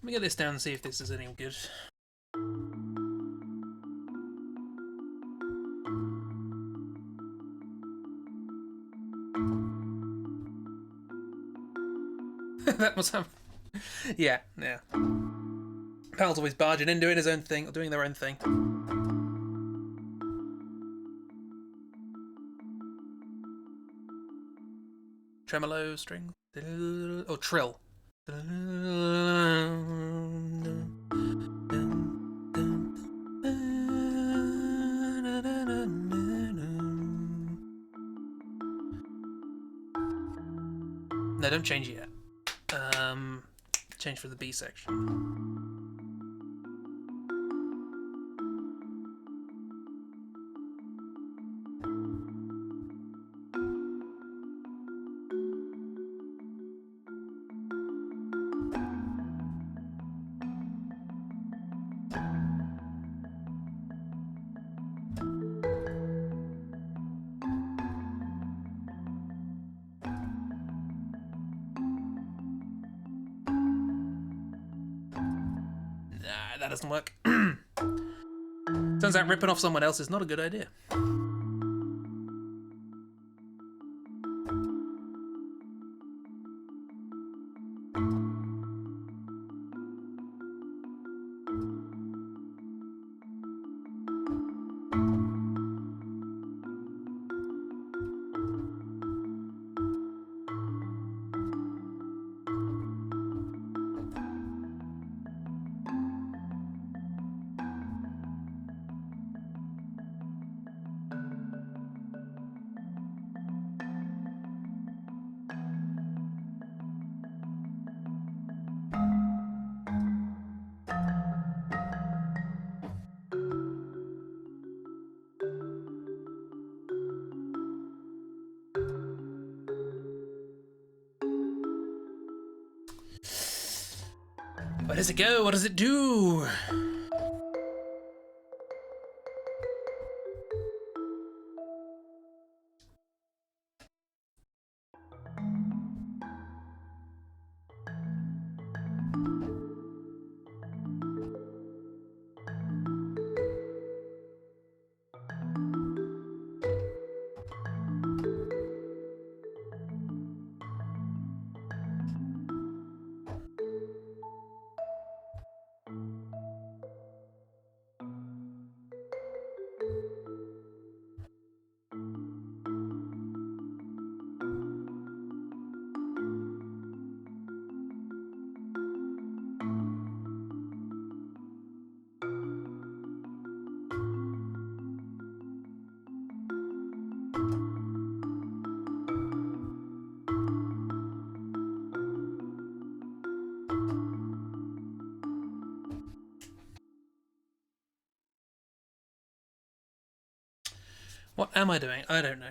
Speaker 1: Let me get this down and see if this is any good. That must have... Yeah. Pal's always barging in, doing his own thing, or doing their own thing. Tremolo string. Or trill. No, don't change it yet. Change for the B section. That doesn't work. Turns out ripping off someone else is not a good idea. Where does it go? What does it do? What am I doing? I don't know.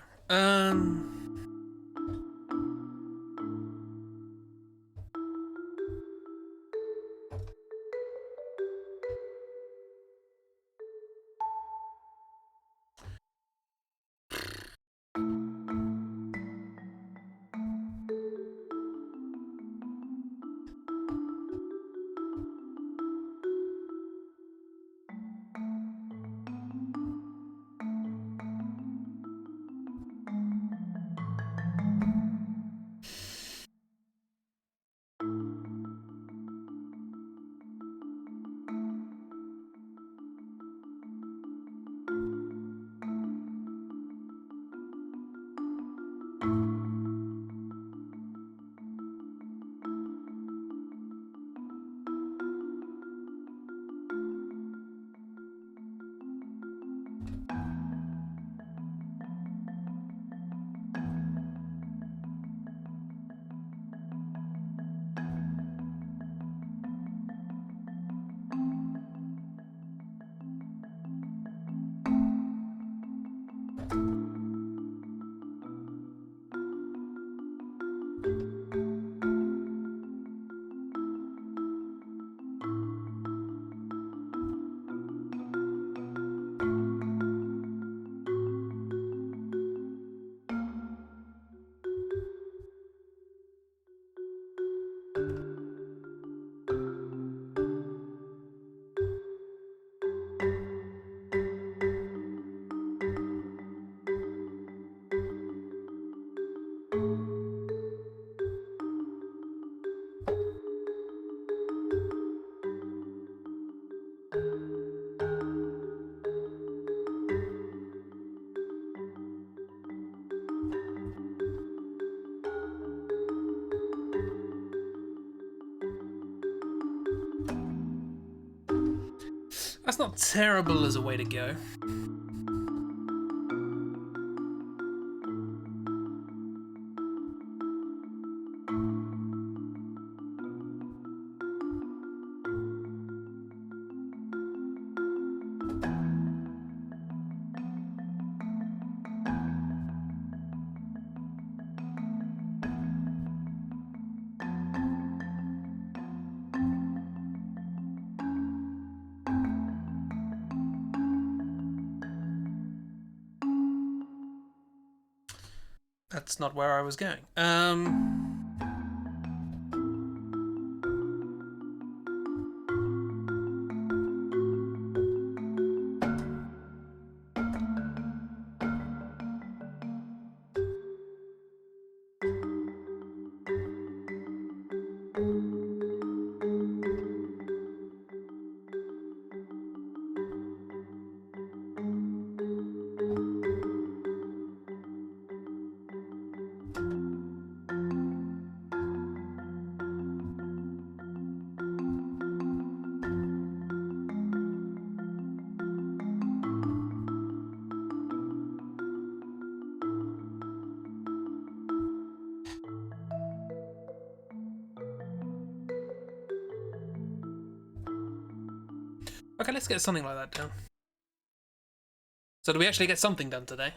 Speaker 1: That's not terrible as a way to go. That's not where I was going. Okay, let's get something like that down. So do we actually get something done today?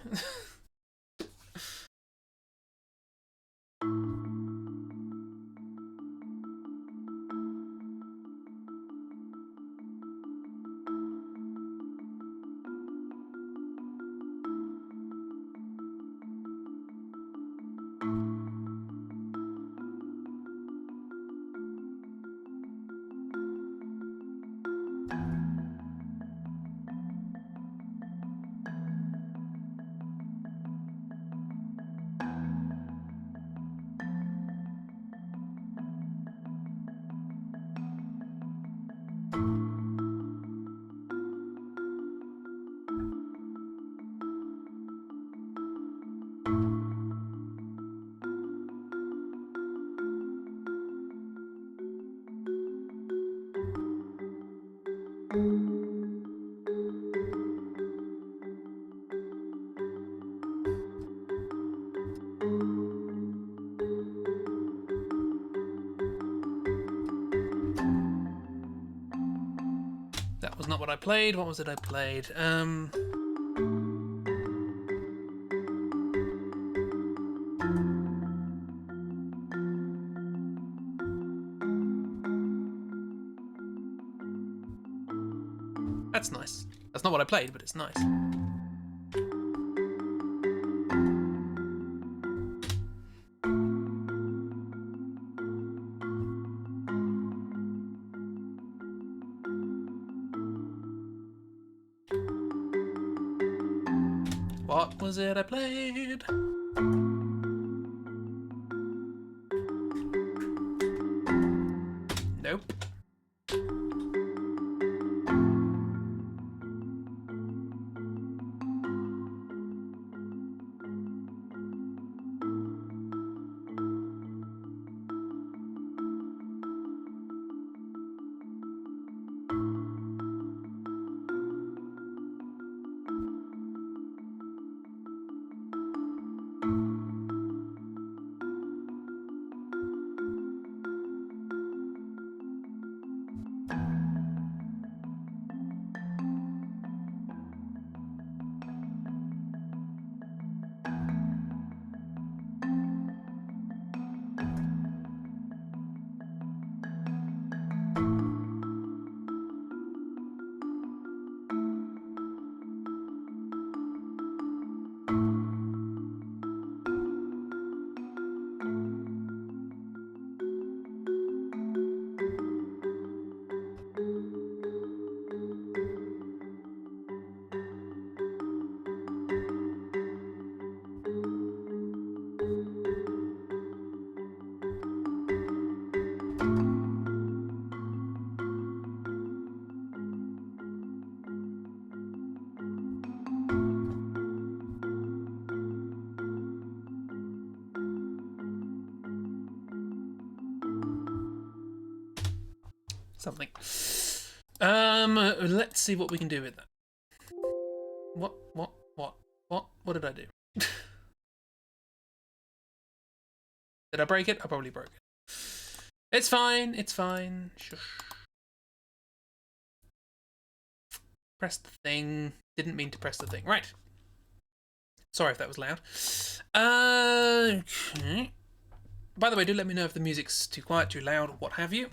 Speaker 1: That was not what I played. What was it I played? That's nice. That's not what I played, but it's nice. What was it I played? Nope. Something. Let's see what we can do with that. What did I do? Did I break it? I probably broke it. It's fine. It's fine. Shush. Press the thing. Didn't mean to press the thing. Right. Sorry if that was loud. Okay. By the way, do let me know if the music's too quiet, too loud, what have you.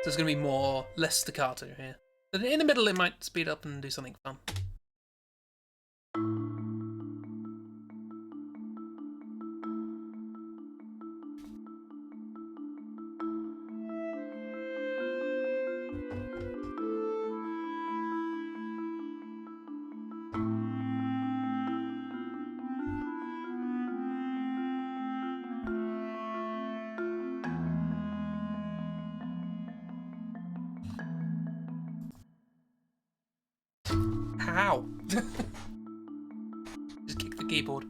Speaker 1: So there's going to be less staccato here. But in the middle, it might speed up and do something fun. How? Just kick the keyboard.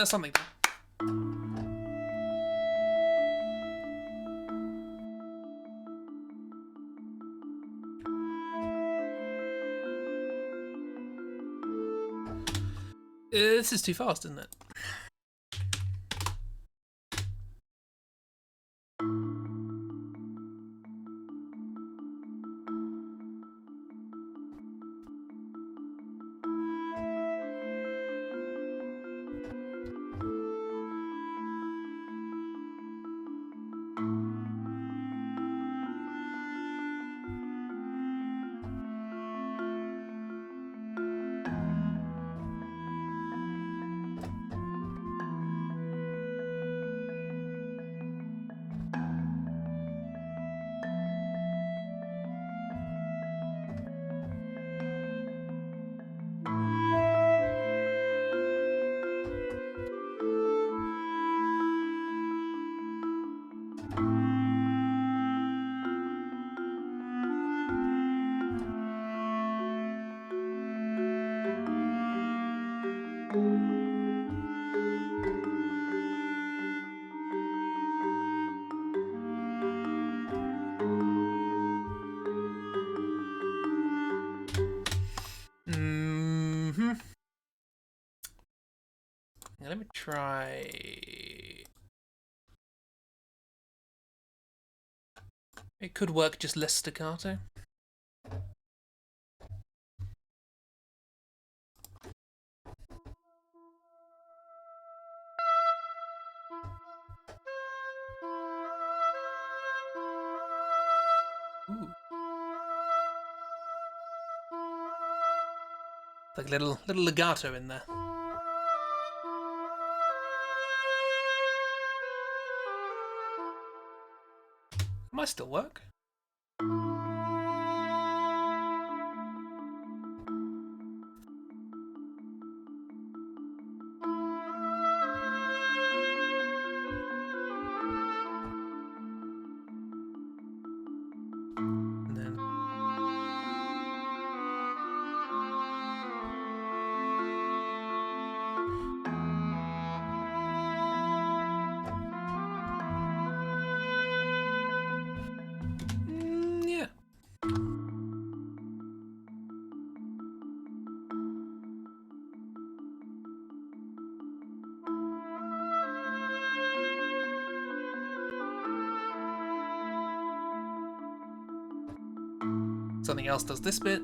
Speaker 1: Something. This is too fast, isn't it? Let me try. It could work just less staccato. Ooh. Like little legato in there. Might still work. And then Something else does this bit.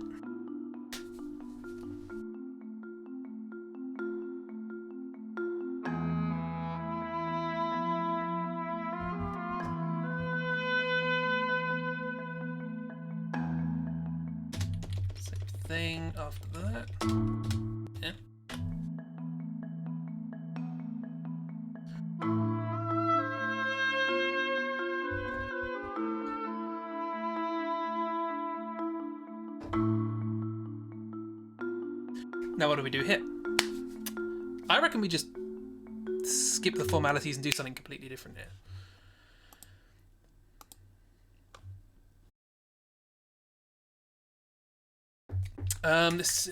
Speaker 1: Same thing after that. Yeah. Now what do we do here? I reckon we just skip the formalities and do something completely different here. This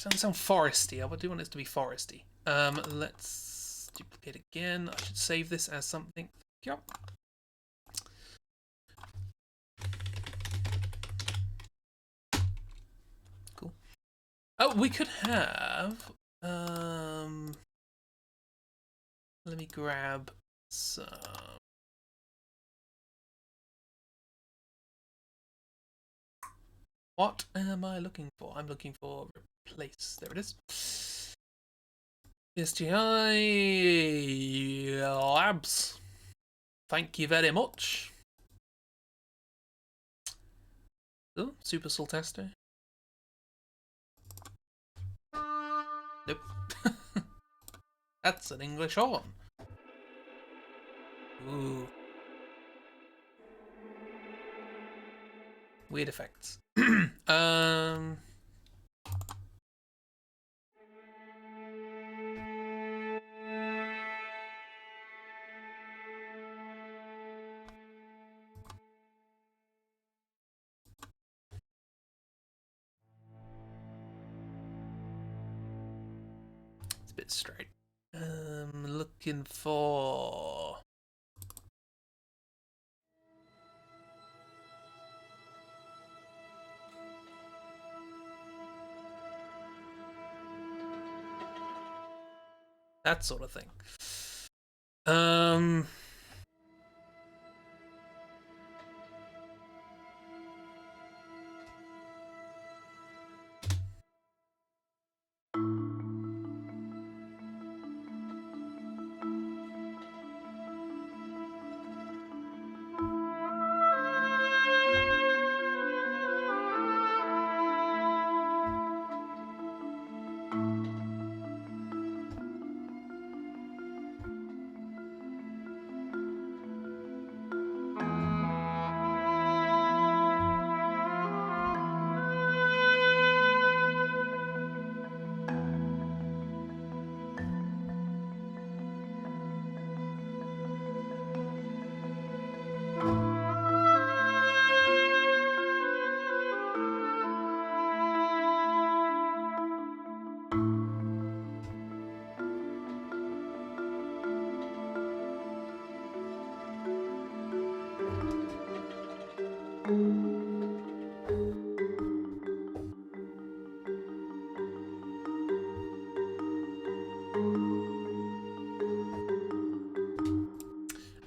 Speaker 1: doesn't sound foresty. I do want this to be foresty. Let's duplicate again. I should save this as something. Yep. Cool. Oh, we could have. Let me grab some. What am I looking for? I'm looking for replace. There it is. SGI Labs. Thank you very much. Oh, Super Saltaster. Nope. That's an English horn. Ooh. Weird effects. It's a bit straight. Looking for. That sort of thing.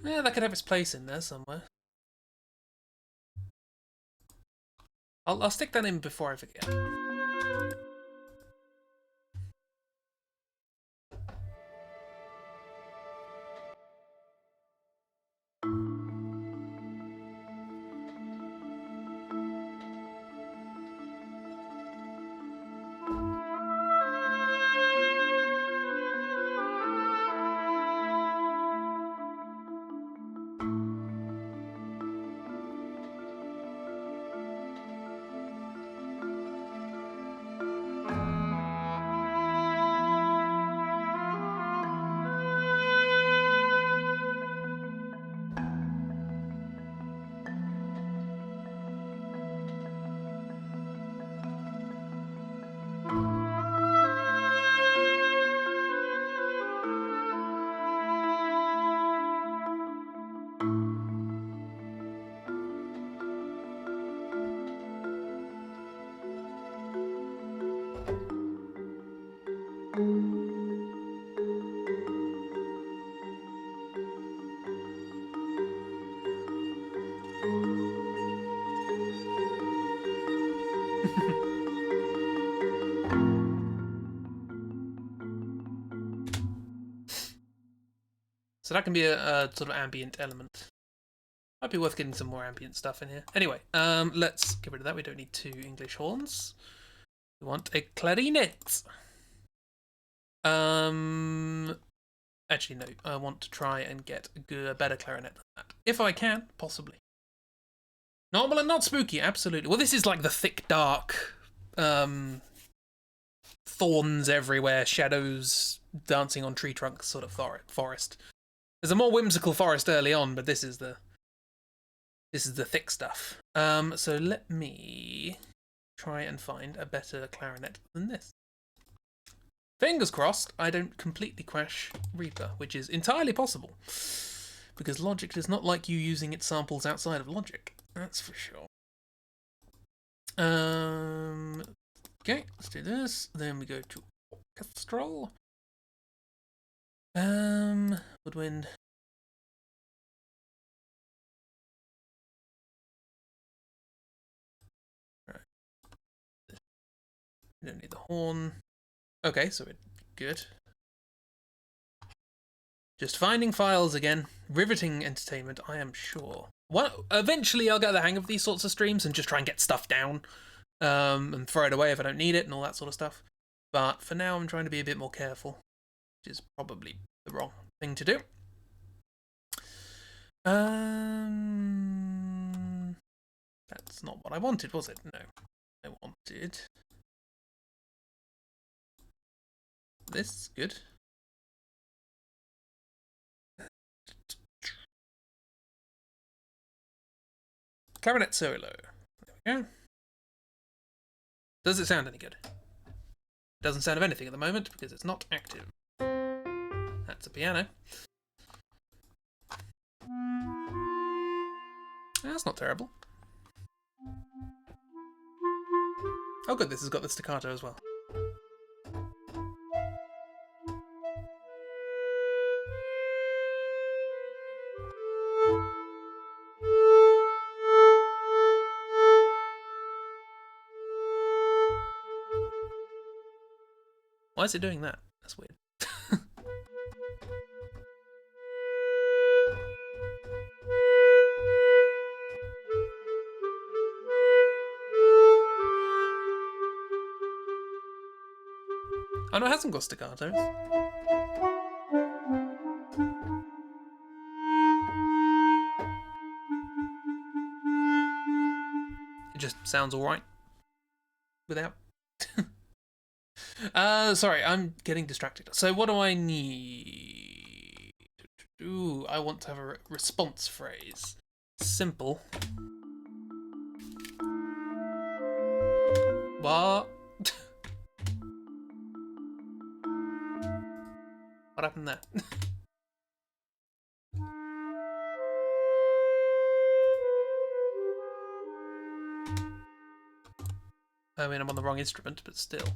Speaker 1: Yeah, that could have its place in there somewhere. I'll stick that in before I forget. So that can be a sort of ambient element. Might be worth getting some more ambient stuff in here. Anyway, let's get rid of that. We don't need 2 English horns. We want a clarinet. Actually, no. I want to try and get a better clarinet than that. If I can, possibly. Normal and not spooky, absolutely. Well, this is like the thick, dark, thorns everywhere, shadows dancing on tree trunks sort of forest. There's a more whimsical forest early on, but this is the thick stuff. So let me try and find a better clarinet than this. Fingers crossed I don't completely crash Reaper, which is entirely possible, because Logic does not like you using its samples outside of Logic. That's for sure. Okay, let's do this. Then we go to orchestral. Woodwind. Right. We don't need the horn. Okay, so we're good. Just finding files again. Riveting entertainment, I am sure. Well, eventually I'll get the hang of these sorts of streams and just try and get stuff down. And throw it away if I don't need it and all that sort of stuff. But for now, I'm trying to be a bit more careful, which is probably the wrong thing to do. That's not what I wanted, was it? No. I wanted this. Good. Clarinet solo. There we go. Does it sound any good? It doesn't sound of anything at the moment because it's not active. That's a piano. That's not terrible. Oh good, this has got the staccato as well. Why is it doing that? That's weird. Oh no, it hasn't got staccatos. It just sounds alright. Without. Sorry, I'm getting distracted. So what do I need? Ooh, I want to have a response phrase. Simple. What? What happened there? I mean, I'm on the wrong instrument, but still.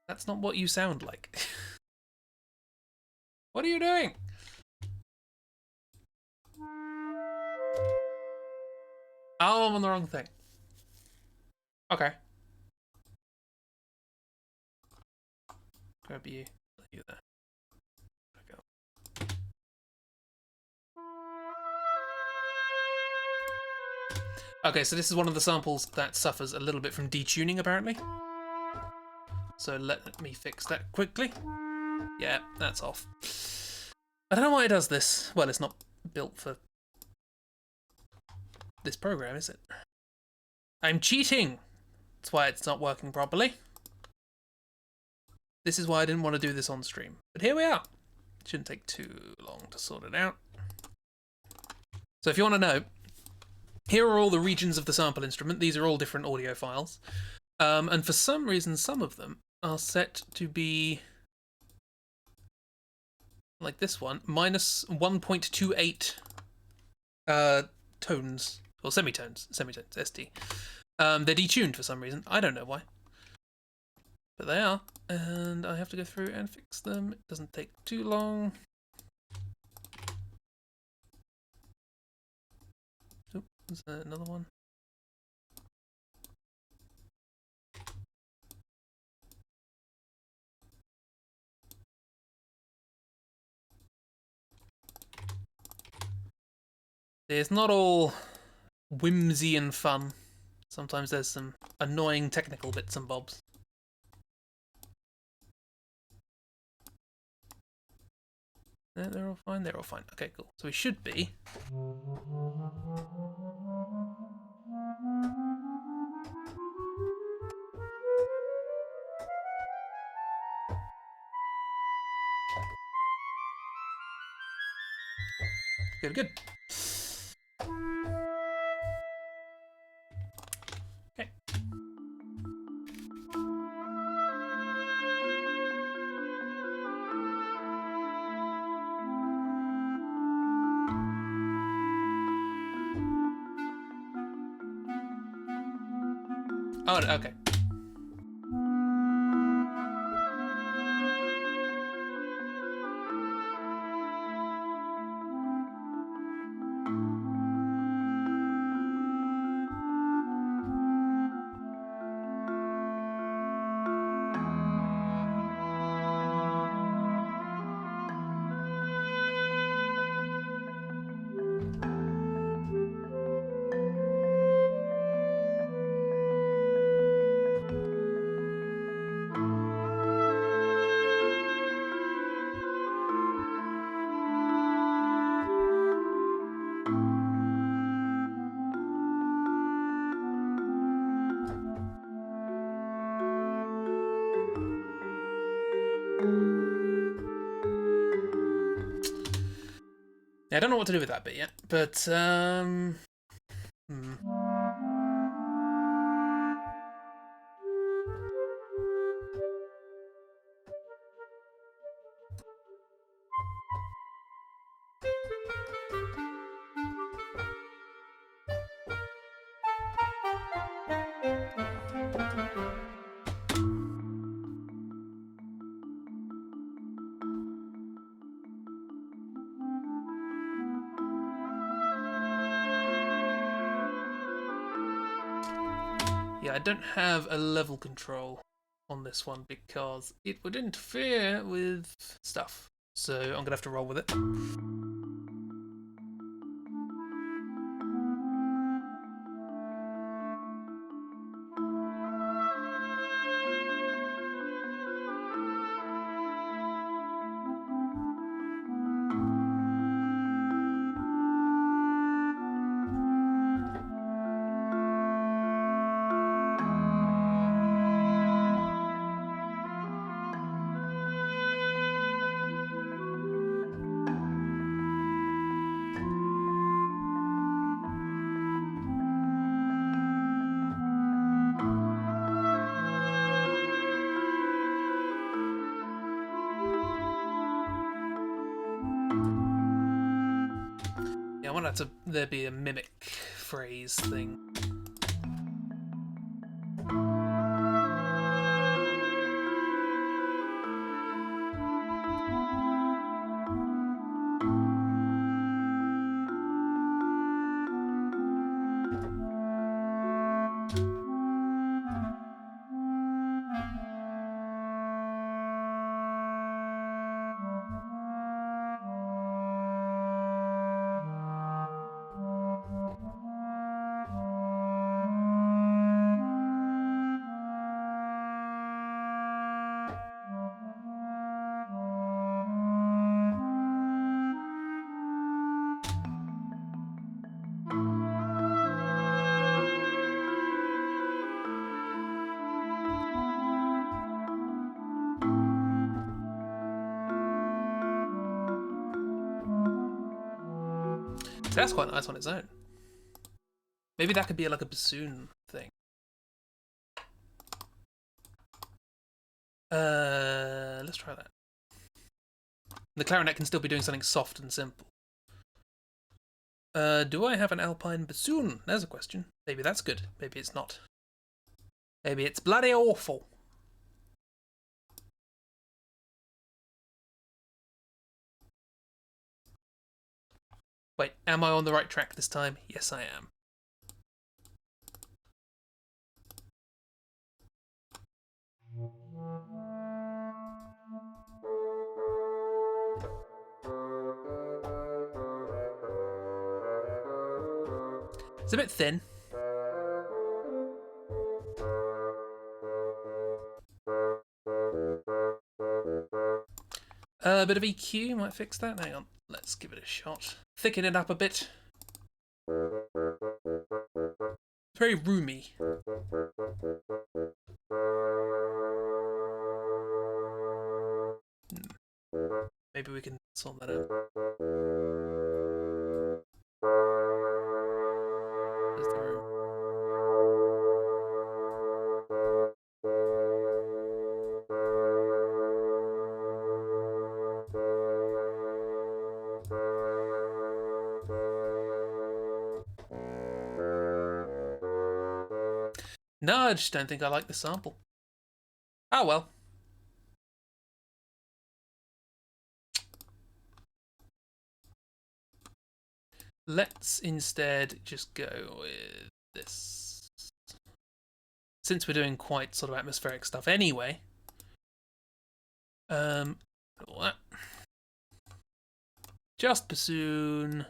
Speaker 1: That's not what you sound like. What are you doing? Oh, I'm on the wrong thing. Okay. Grab you. Let you there. Okay, so this is one of the samples that suffers a little bit from detuning, apparently. So let me fix that quickly. Yeah, that's off. I don't know why it does this. Well, it's not built for this program, is it? I'm cheating! That's why it's not working properly. This is why I didn't want to do this on stream. But here we are. It shouldn't take too long to sort it out. So if you want to know, here are all the regions of the sample instrument. These are all different audio files. And for some reason, some of them are set to be, like this one, minus 1.28 tones, or semitones, ST. They're detuned for some reason. I don't know why. But they are. And I have to go through and fix them. It doesn't take too long. Oh, is there another one? It's not all whimsy and fun. Sometimes there's some annoying technical bits and bobs. They're all fine. They're all fine. Okay, cool. So we should be. Good, good. Okay. Oh, okay. Yeah, I don't know what to do with that bit yet, but yeah, I don't have a level control on this one because it would interfere with stuff. So I'm gonna have to roll with it. Yeah, I want that to there be a mimic phrase thing. So that's quite nice on its own. Maybe that could be like a bassoon thing. Let's try that. The clarinet can still be doing something soft and simple. Do I have an alpine bassoon? There's a question. Maybe that's good. Maybe it's not. Maybe it's bloody awful. Wait, am I on the right track this time? Yes, I am. It's a bit thin. A bit of EQ might fix that. Hang on, let's give it a shot. Thicken it up a bit. It's very roomy. Maybe we can sort that out. There's the room. No, I just don't think I like the sample. Oh well. Let's instead just go with this. Since we're doing quite sort of atmospheric stuff anyway. What? Just bassoon.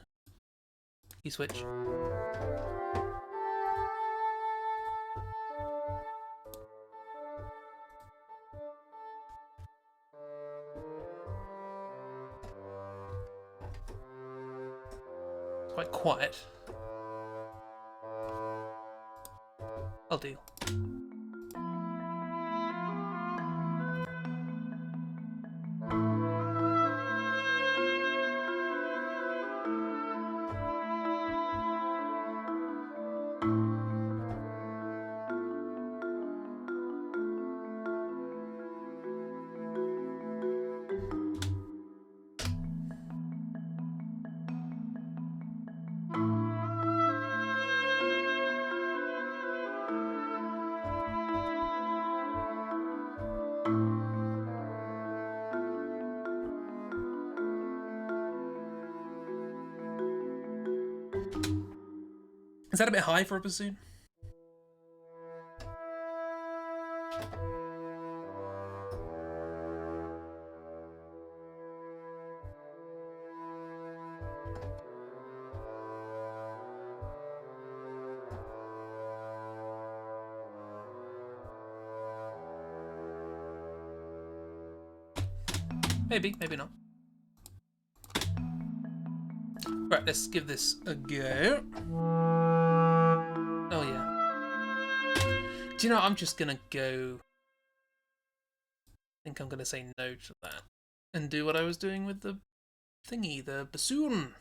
Speaker 1: Key switch. Quite quiet. I'll deal. Is that a bit high for a bassoon? Maybe, maybe not. Right, let's give this a go. Oh yeah. Do you know, I'm just gonna go... I think I'm gonna say no to that. And do what I was doing with the thingy, the bassoon.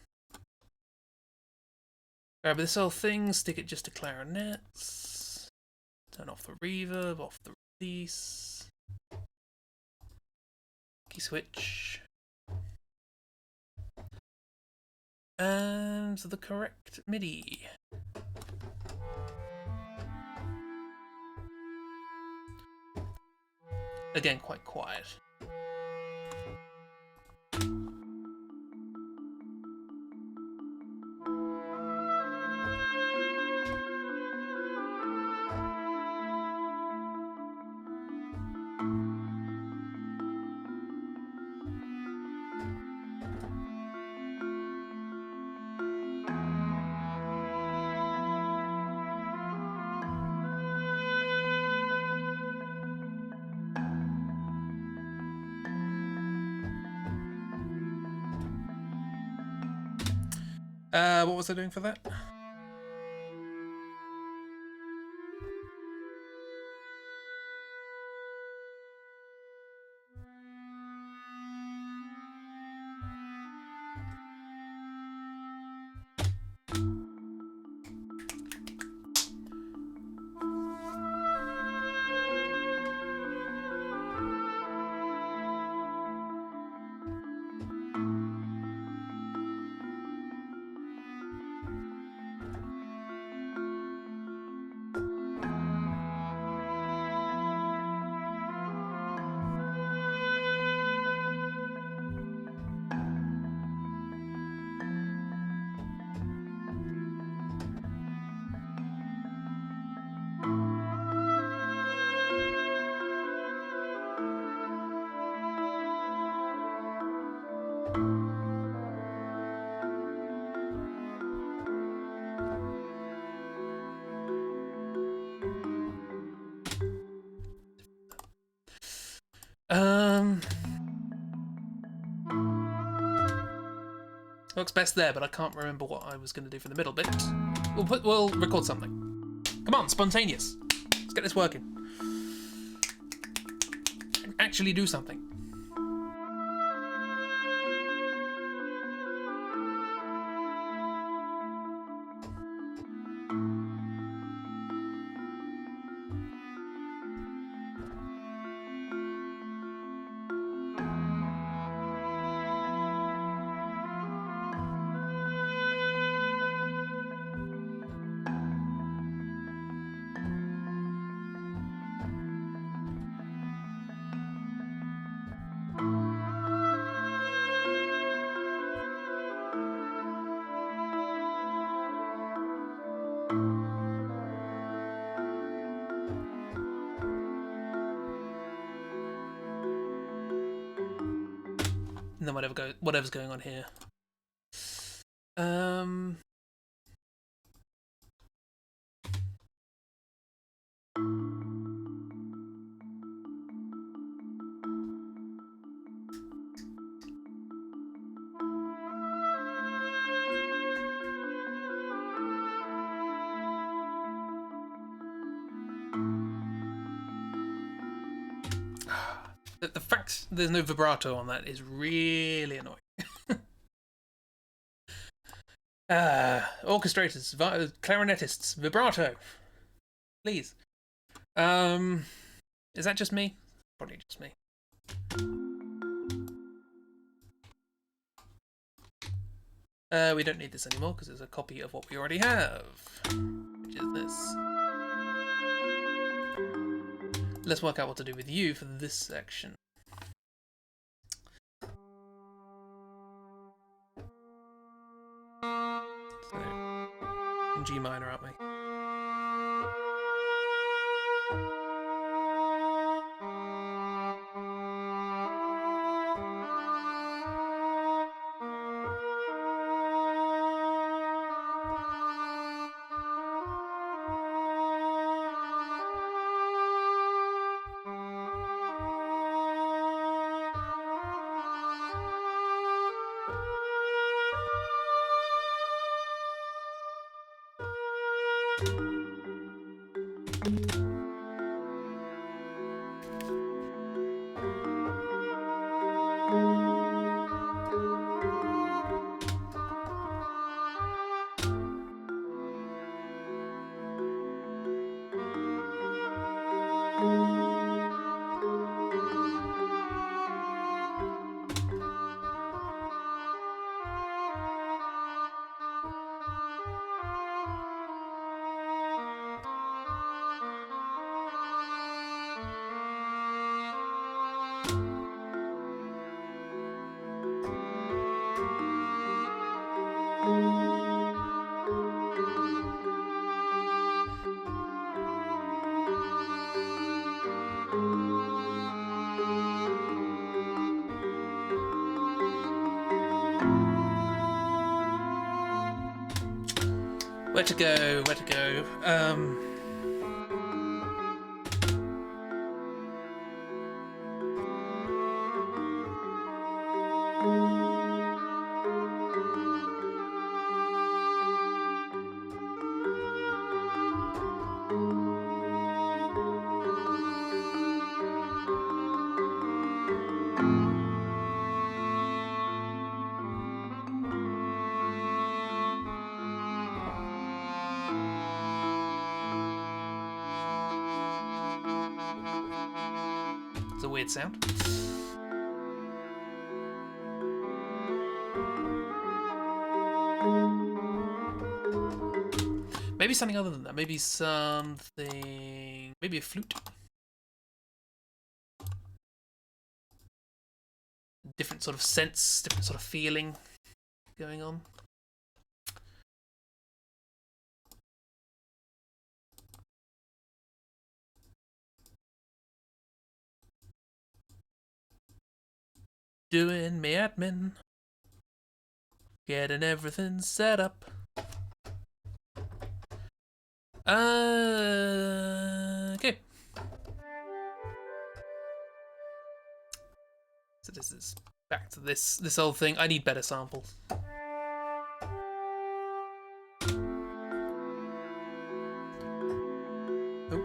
Speaker 1: Grab this whole thing, stick it just to clarinets. Turn off the reverb, off the release. Key switch. And the correct MIDI. Again, quite quiet. What was I doing for that? Um, looks best there, but I can't remember what I was going to do for the middle bit. We'll record something. Come on, spontaneous. Let's get this working. And actually do something. And then whatever's going on here. The fact there's no vibrato on that is really annoying. Orchestrators, clarinetists, vibrato, please. Is that just me? Probably just me. We don't need this anymore because it's a copy of what we already have, which is this. Let's work out what to do with you for this section. So, in G minor, aren't we? Where to go? Where to go? It's a weird sound. Maybe something other than that. Maybe something... Maybe a flute. Different sort of sense, different sort of feeling going on. Doing me admin. Getting everything set up. Okay. So this is back to this old thing. I need better samples. Oh,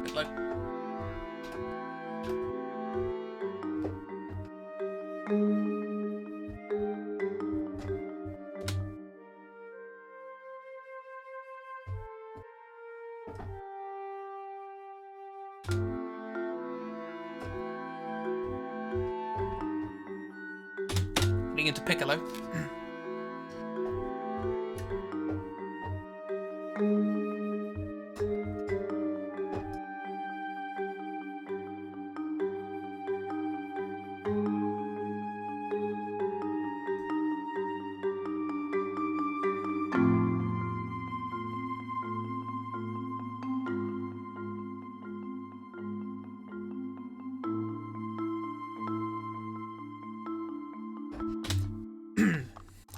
Speaker 1: bit low. Getting into piccolo.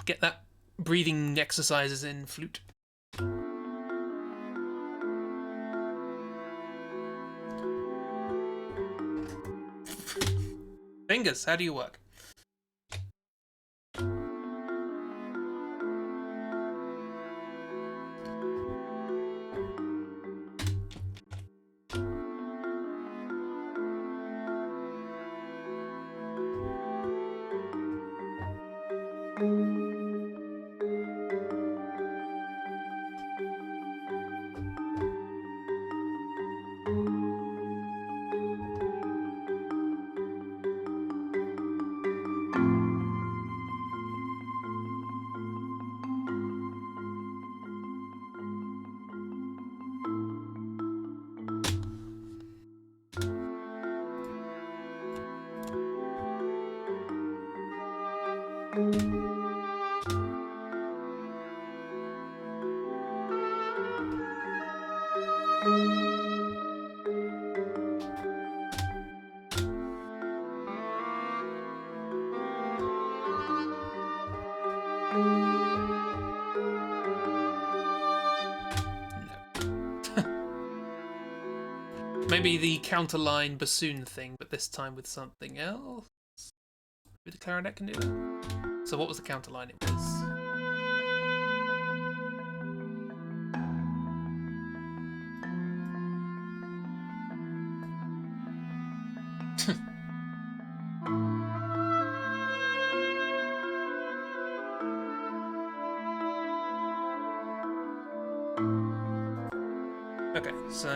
Speaker 1: Get that breathing exercises in flute. Fingers, how do you work? Maybe the counterline bassoon thing, but this time with something else. Maybe the clarinet can do that. So what was the counterline? It was. Okay, so.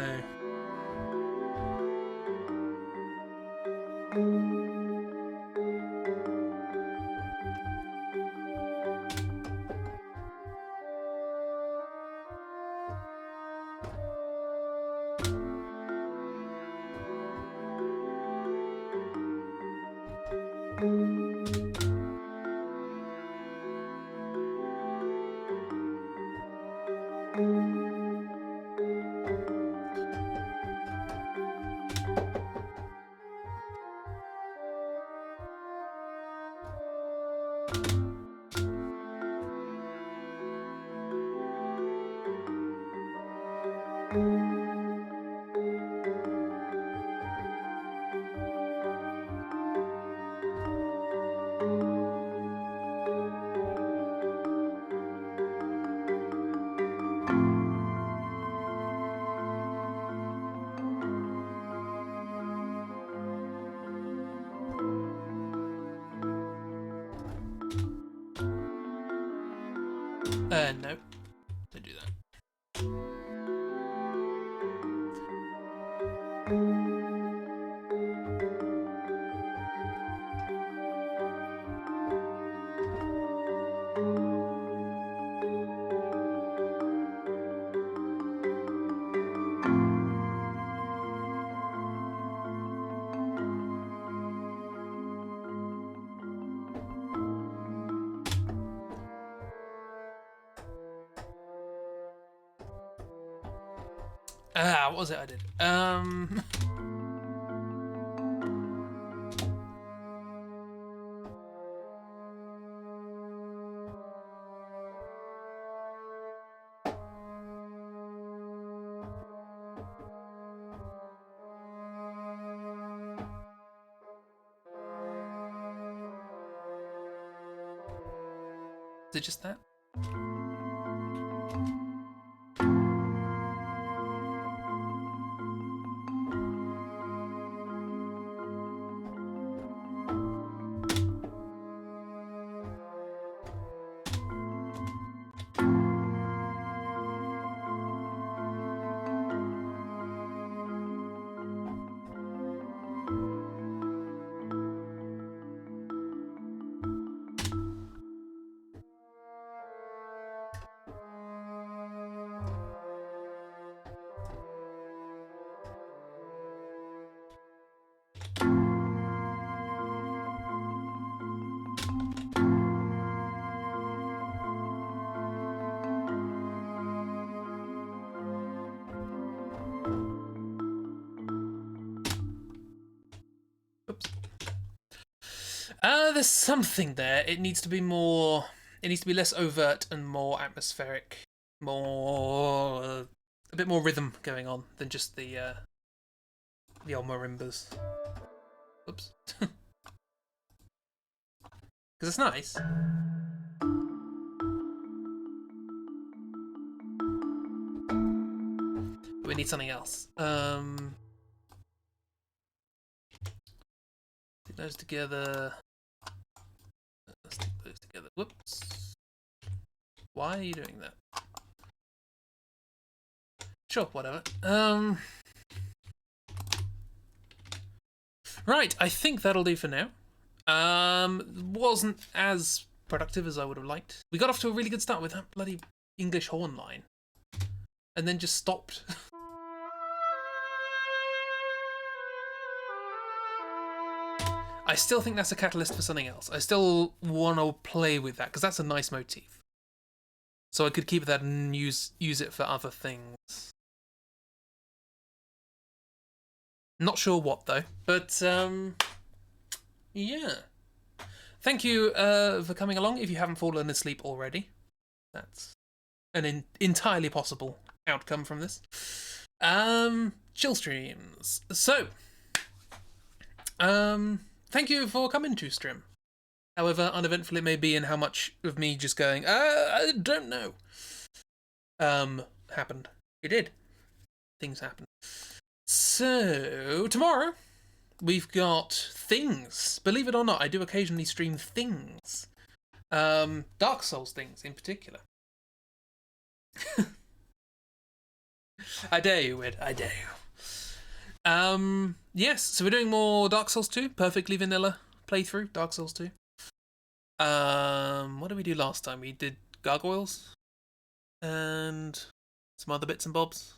Speaker 1: No. Don't do that. What was it I did? Is it just that? Oops. There's something there. It needs to be more. It needs to be less overt and more atmospheric, more a bit more rhythm going on than just the old marimbas. Oops. Because it's nice. But we need something else. Stick those together. Stick those together. Whoops. Why are you doing that? Sure, whatever. Right, I think that'll do for now. Wasn't as productive as I would have liked. We got off to a really good start with that bloody English horn line. And then just stopped. I still think that's a catalyst for something else. I still want to play with that, because that's a nice motif. So I could keep that and use it for other things. Not sure what, though. But, yeah. Thank you for coming along, if you haven't fallen asleep already. That's an entirely possible outcome from this. Chill streams. So, thank you for coming to stream. However uneventful it may be, and how much of me just going, I don't know, happened. It did. Things happened. So, tomorrow, we've got things. Believe it or not, I do occasionally stream things. Dark Souls things, in particular. I dare you, Wid. I dare you. Yes, so we're doing more Dark Souls 2. Perfectly vanilla playthrough, Dark Souls 2. What did we do last time? We did Gargoyles. And some other bits and bobs.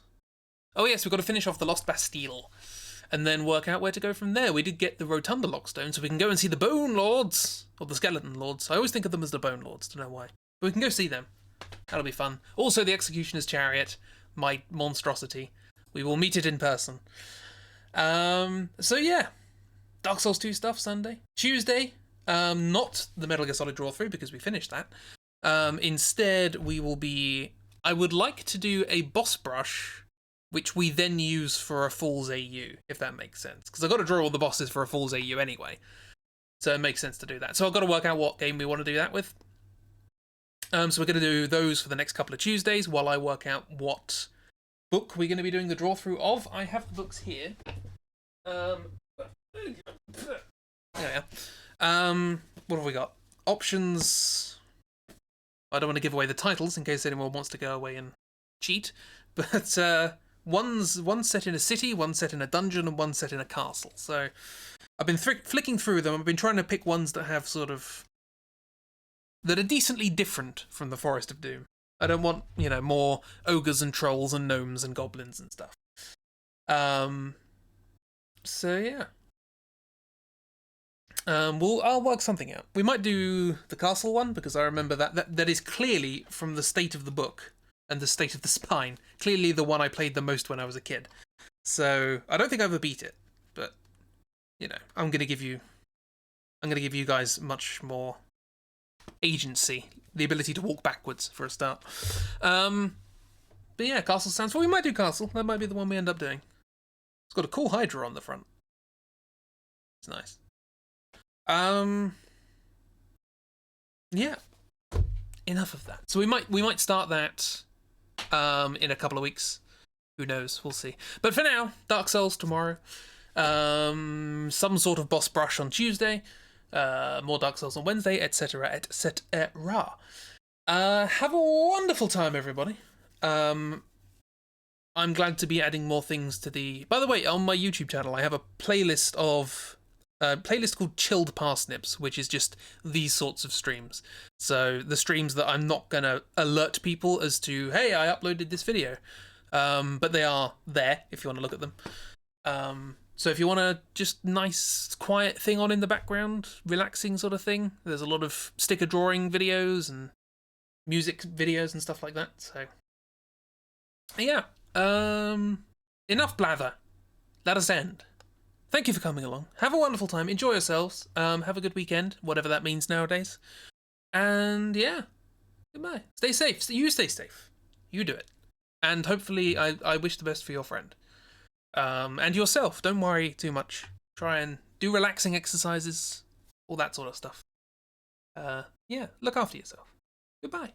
Speaker 1: Oh yes, we've got to finish off the Lost Bastille. And then work out where to go from there. We did get the Rotunda Lockstone, so we can go and see the Bone Lords. Or the Skeleton Lords. I always think of them as the Bone Lords, don't know why. But we can go see them. That'll be fun. Also, the Executioner's Chariot, my monstrosity. We will meet it in person. So yeah. Dark Souls 2 stuff, Sunday. Tuesday, not the Metal Gear Solid Draw Through, because we finished that. Instead, we will be... I would like to do a boss brush, which we then use for a Fool's AU, if that makes sense. Because I've got to draw all the bosses for a Fool's AU anyway. So it makes sense to do that. So I've got to work out what game we want to do that with. So we're going to do those for the next couple of Tuesdays, while I work out what book we're going to be doing the draw through of. I have the books here. There we are. What have we got? Options. I don't want to give away the titles in case anyone wants to go away and cheat. But one's set in a city, one's set in a dungeon, and one's set in a castle. So I've been flicking through them. I've been trying to pick ones that have sort of... that are decently different from the Forest of Doom. I don't want, more ogres and trolls and gnomes and goblins and stuff. So yeah. I'll work something out. We might do the castle one, because I remember that is clearly, from the state of the book and the state of the spine, clearly the one I played the most when I was a kid. So I don't think I ever beat it, but I'm gonna give you guys much more agency, the ability to walk backwards for a start. But yeah, castle sounds fun. We might do castle. That might be the one we end up doing. It's got a cool Hydra on the front. It's nice. Yeah. enough of that. So we might start that in a couple of weeks. Who knows? We'll see. But for now, Dark Souls tomorrow. Some sort of boss brush on Tuesday. More Dark Souls on Wednesday, etc., etc. Have a wonderful time, everybody. I'm glad to be adding more things to the... By the way, on my YouTube channel, I have a playlist called Chilled Parsnips, which is just these sorts of streams. So the streams that I'm not going to alert people as to, hey, I uploaded this video. But they are there if you want to look at them. So if you want a just nice, quiet thing on in the background, relaxing sort of thing, there's a lot of sticker drawing videos and music videos and stuff like that. So, yeah. Enough blather. Let us end. Thank you for coming along. Have a wonderful time. Enjoy yourselves. Have a good weekend, whatever that means nowadays. And yeah, goodbye. Stay safe. You stay safe. You do it. And hopefully, I wish the best for your friend. And yourself. Don't worry too much. Try and do relaxing exercises. All that sort of stuff. Yeah, look after yourself. Goodbye.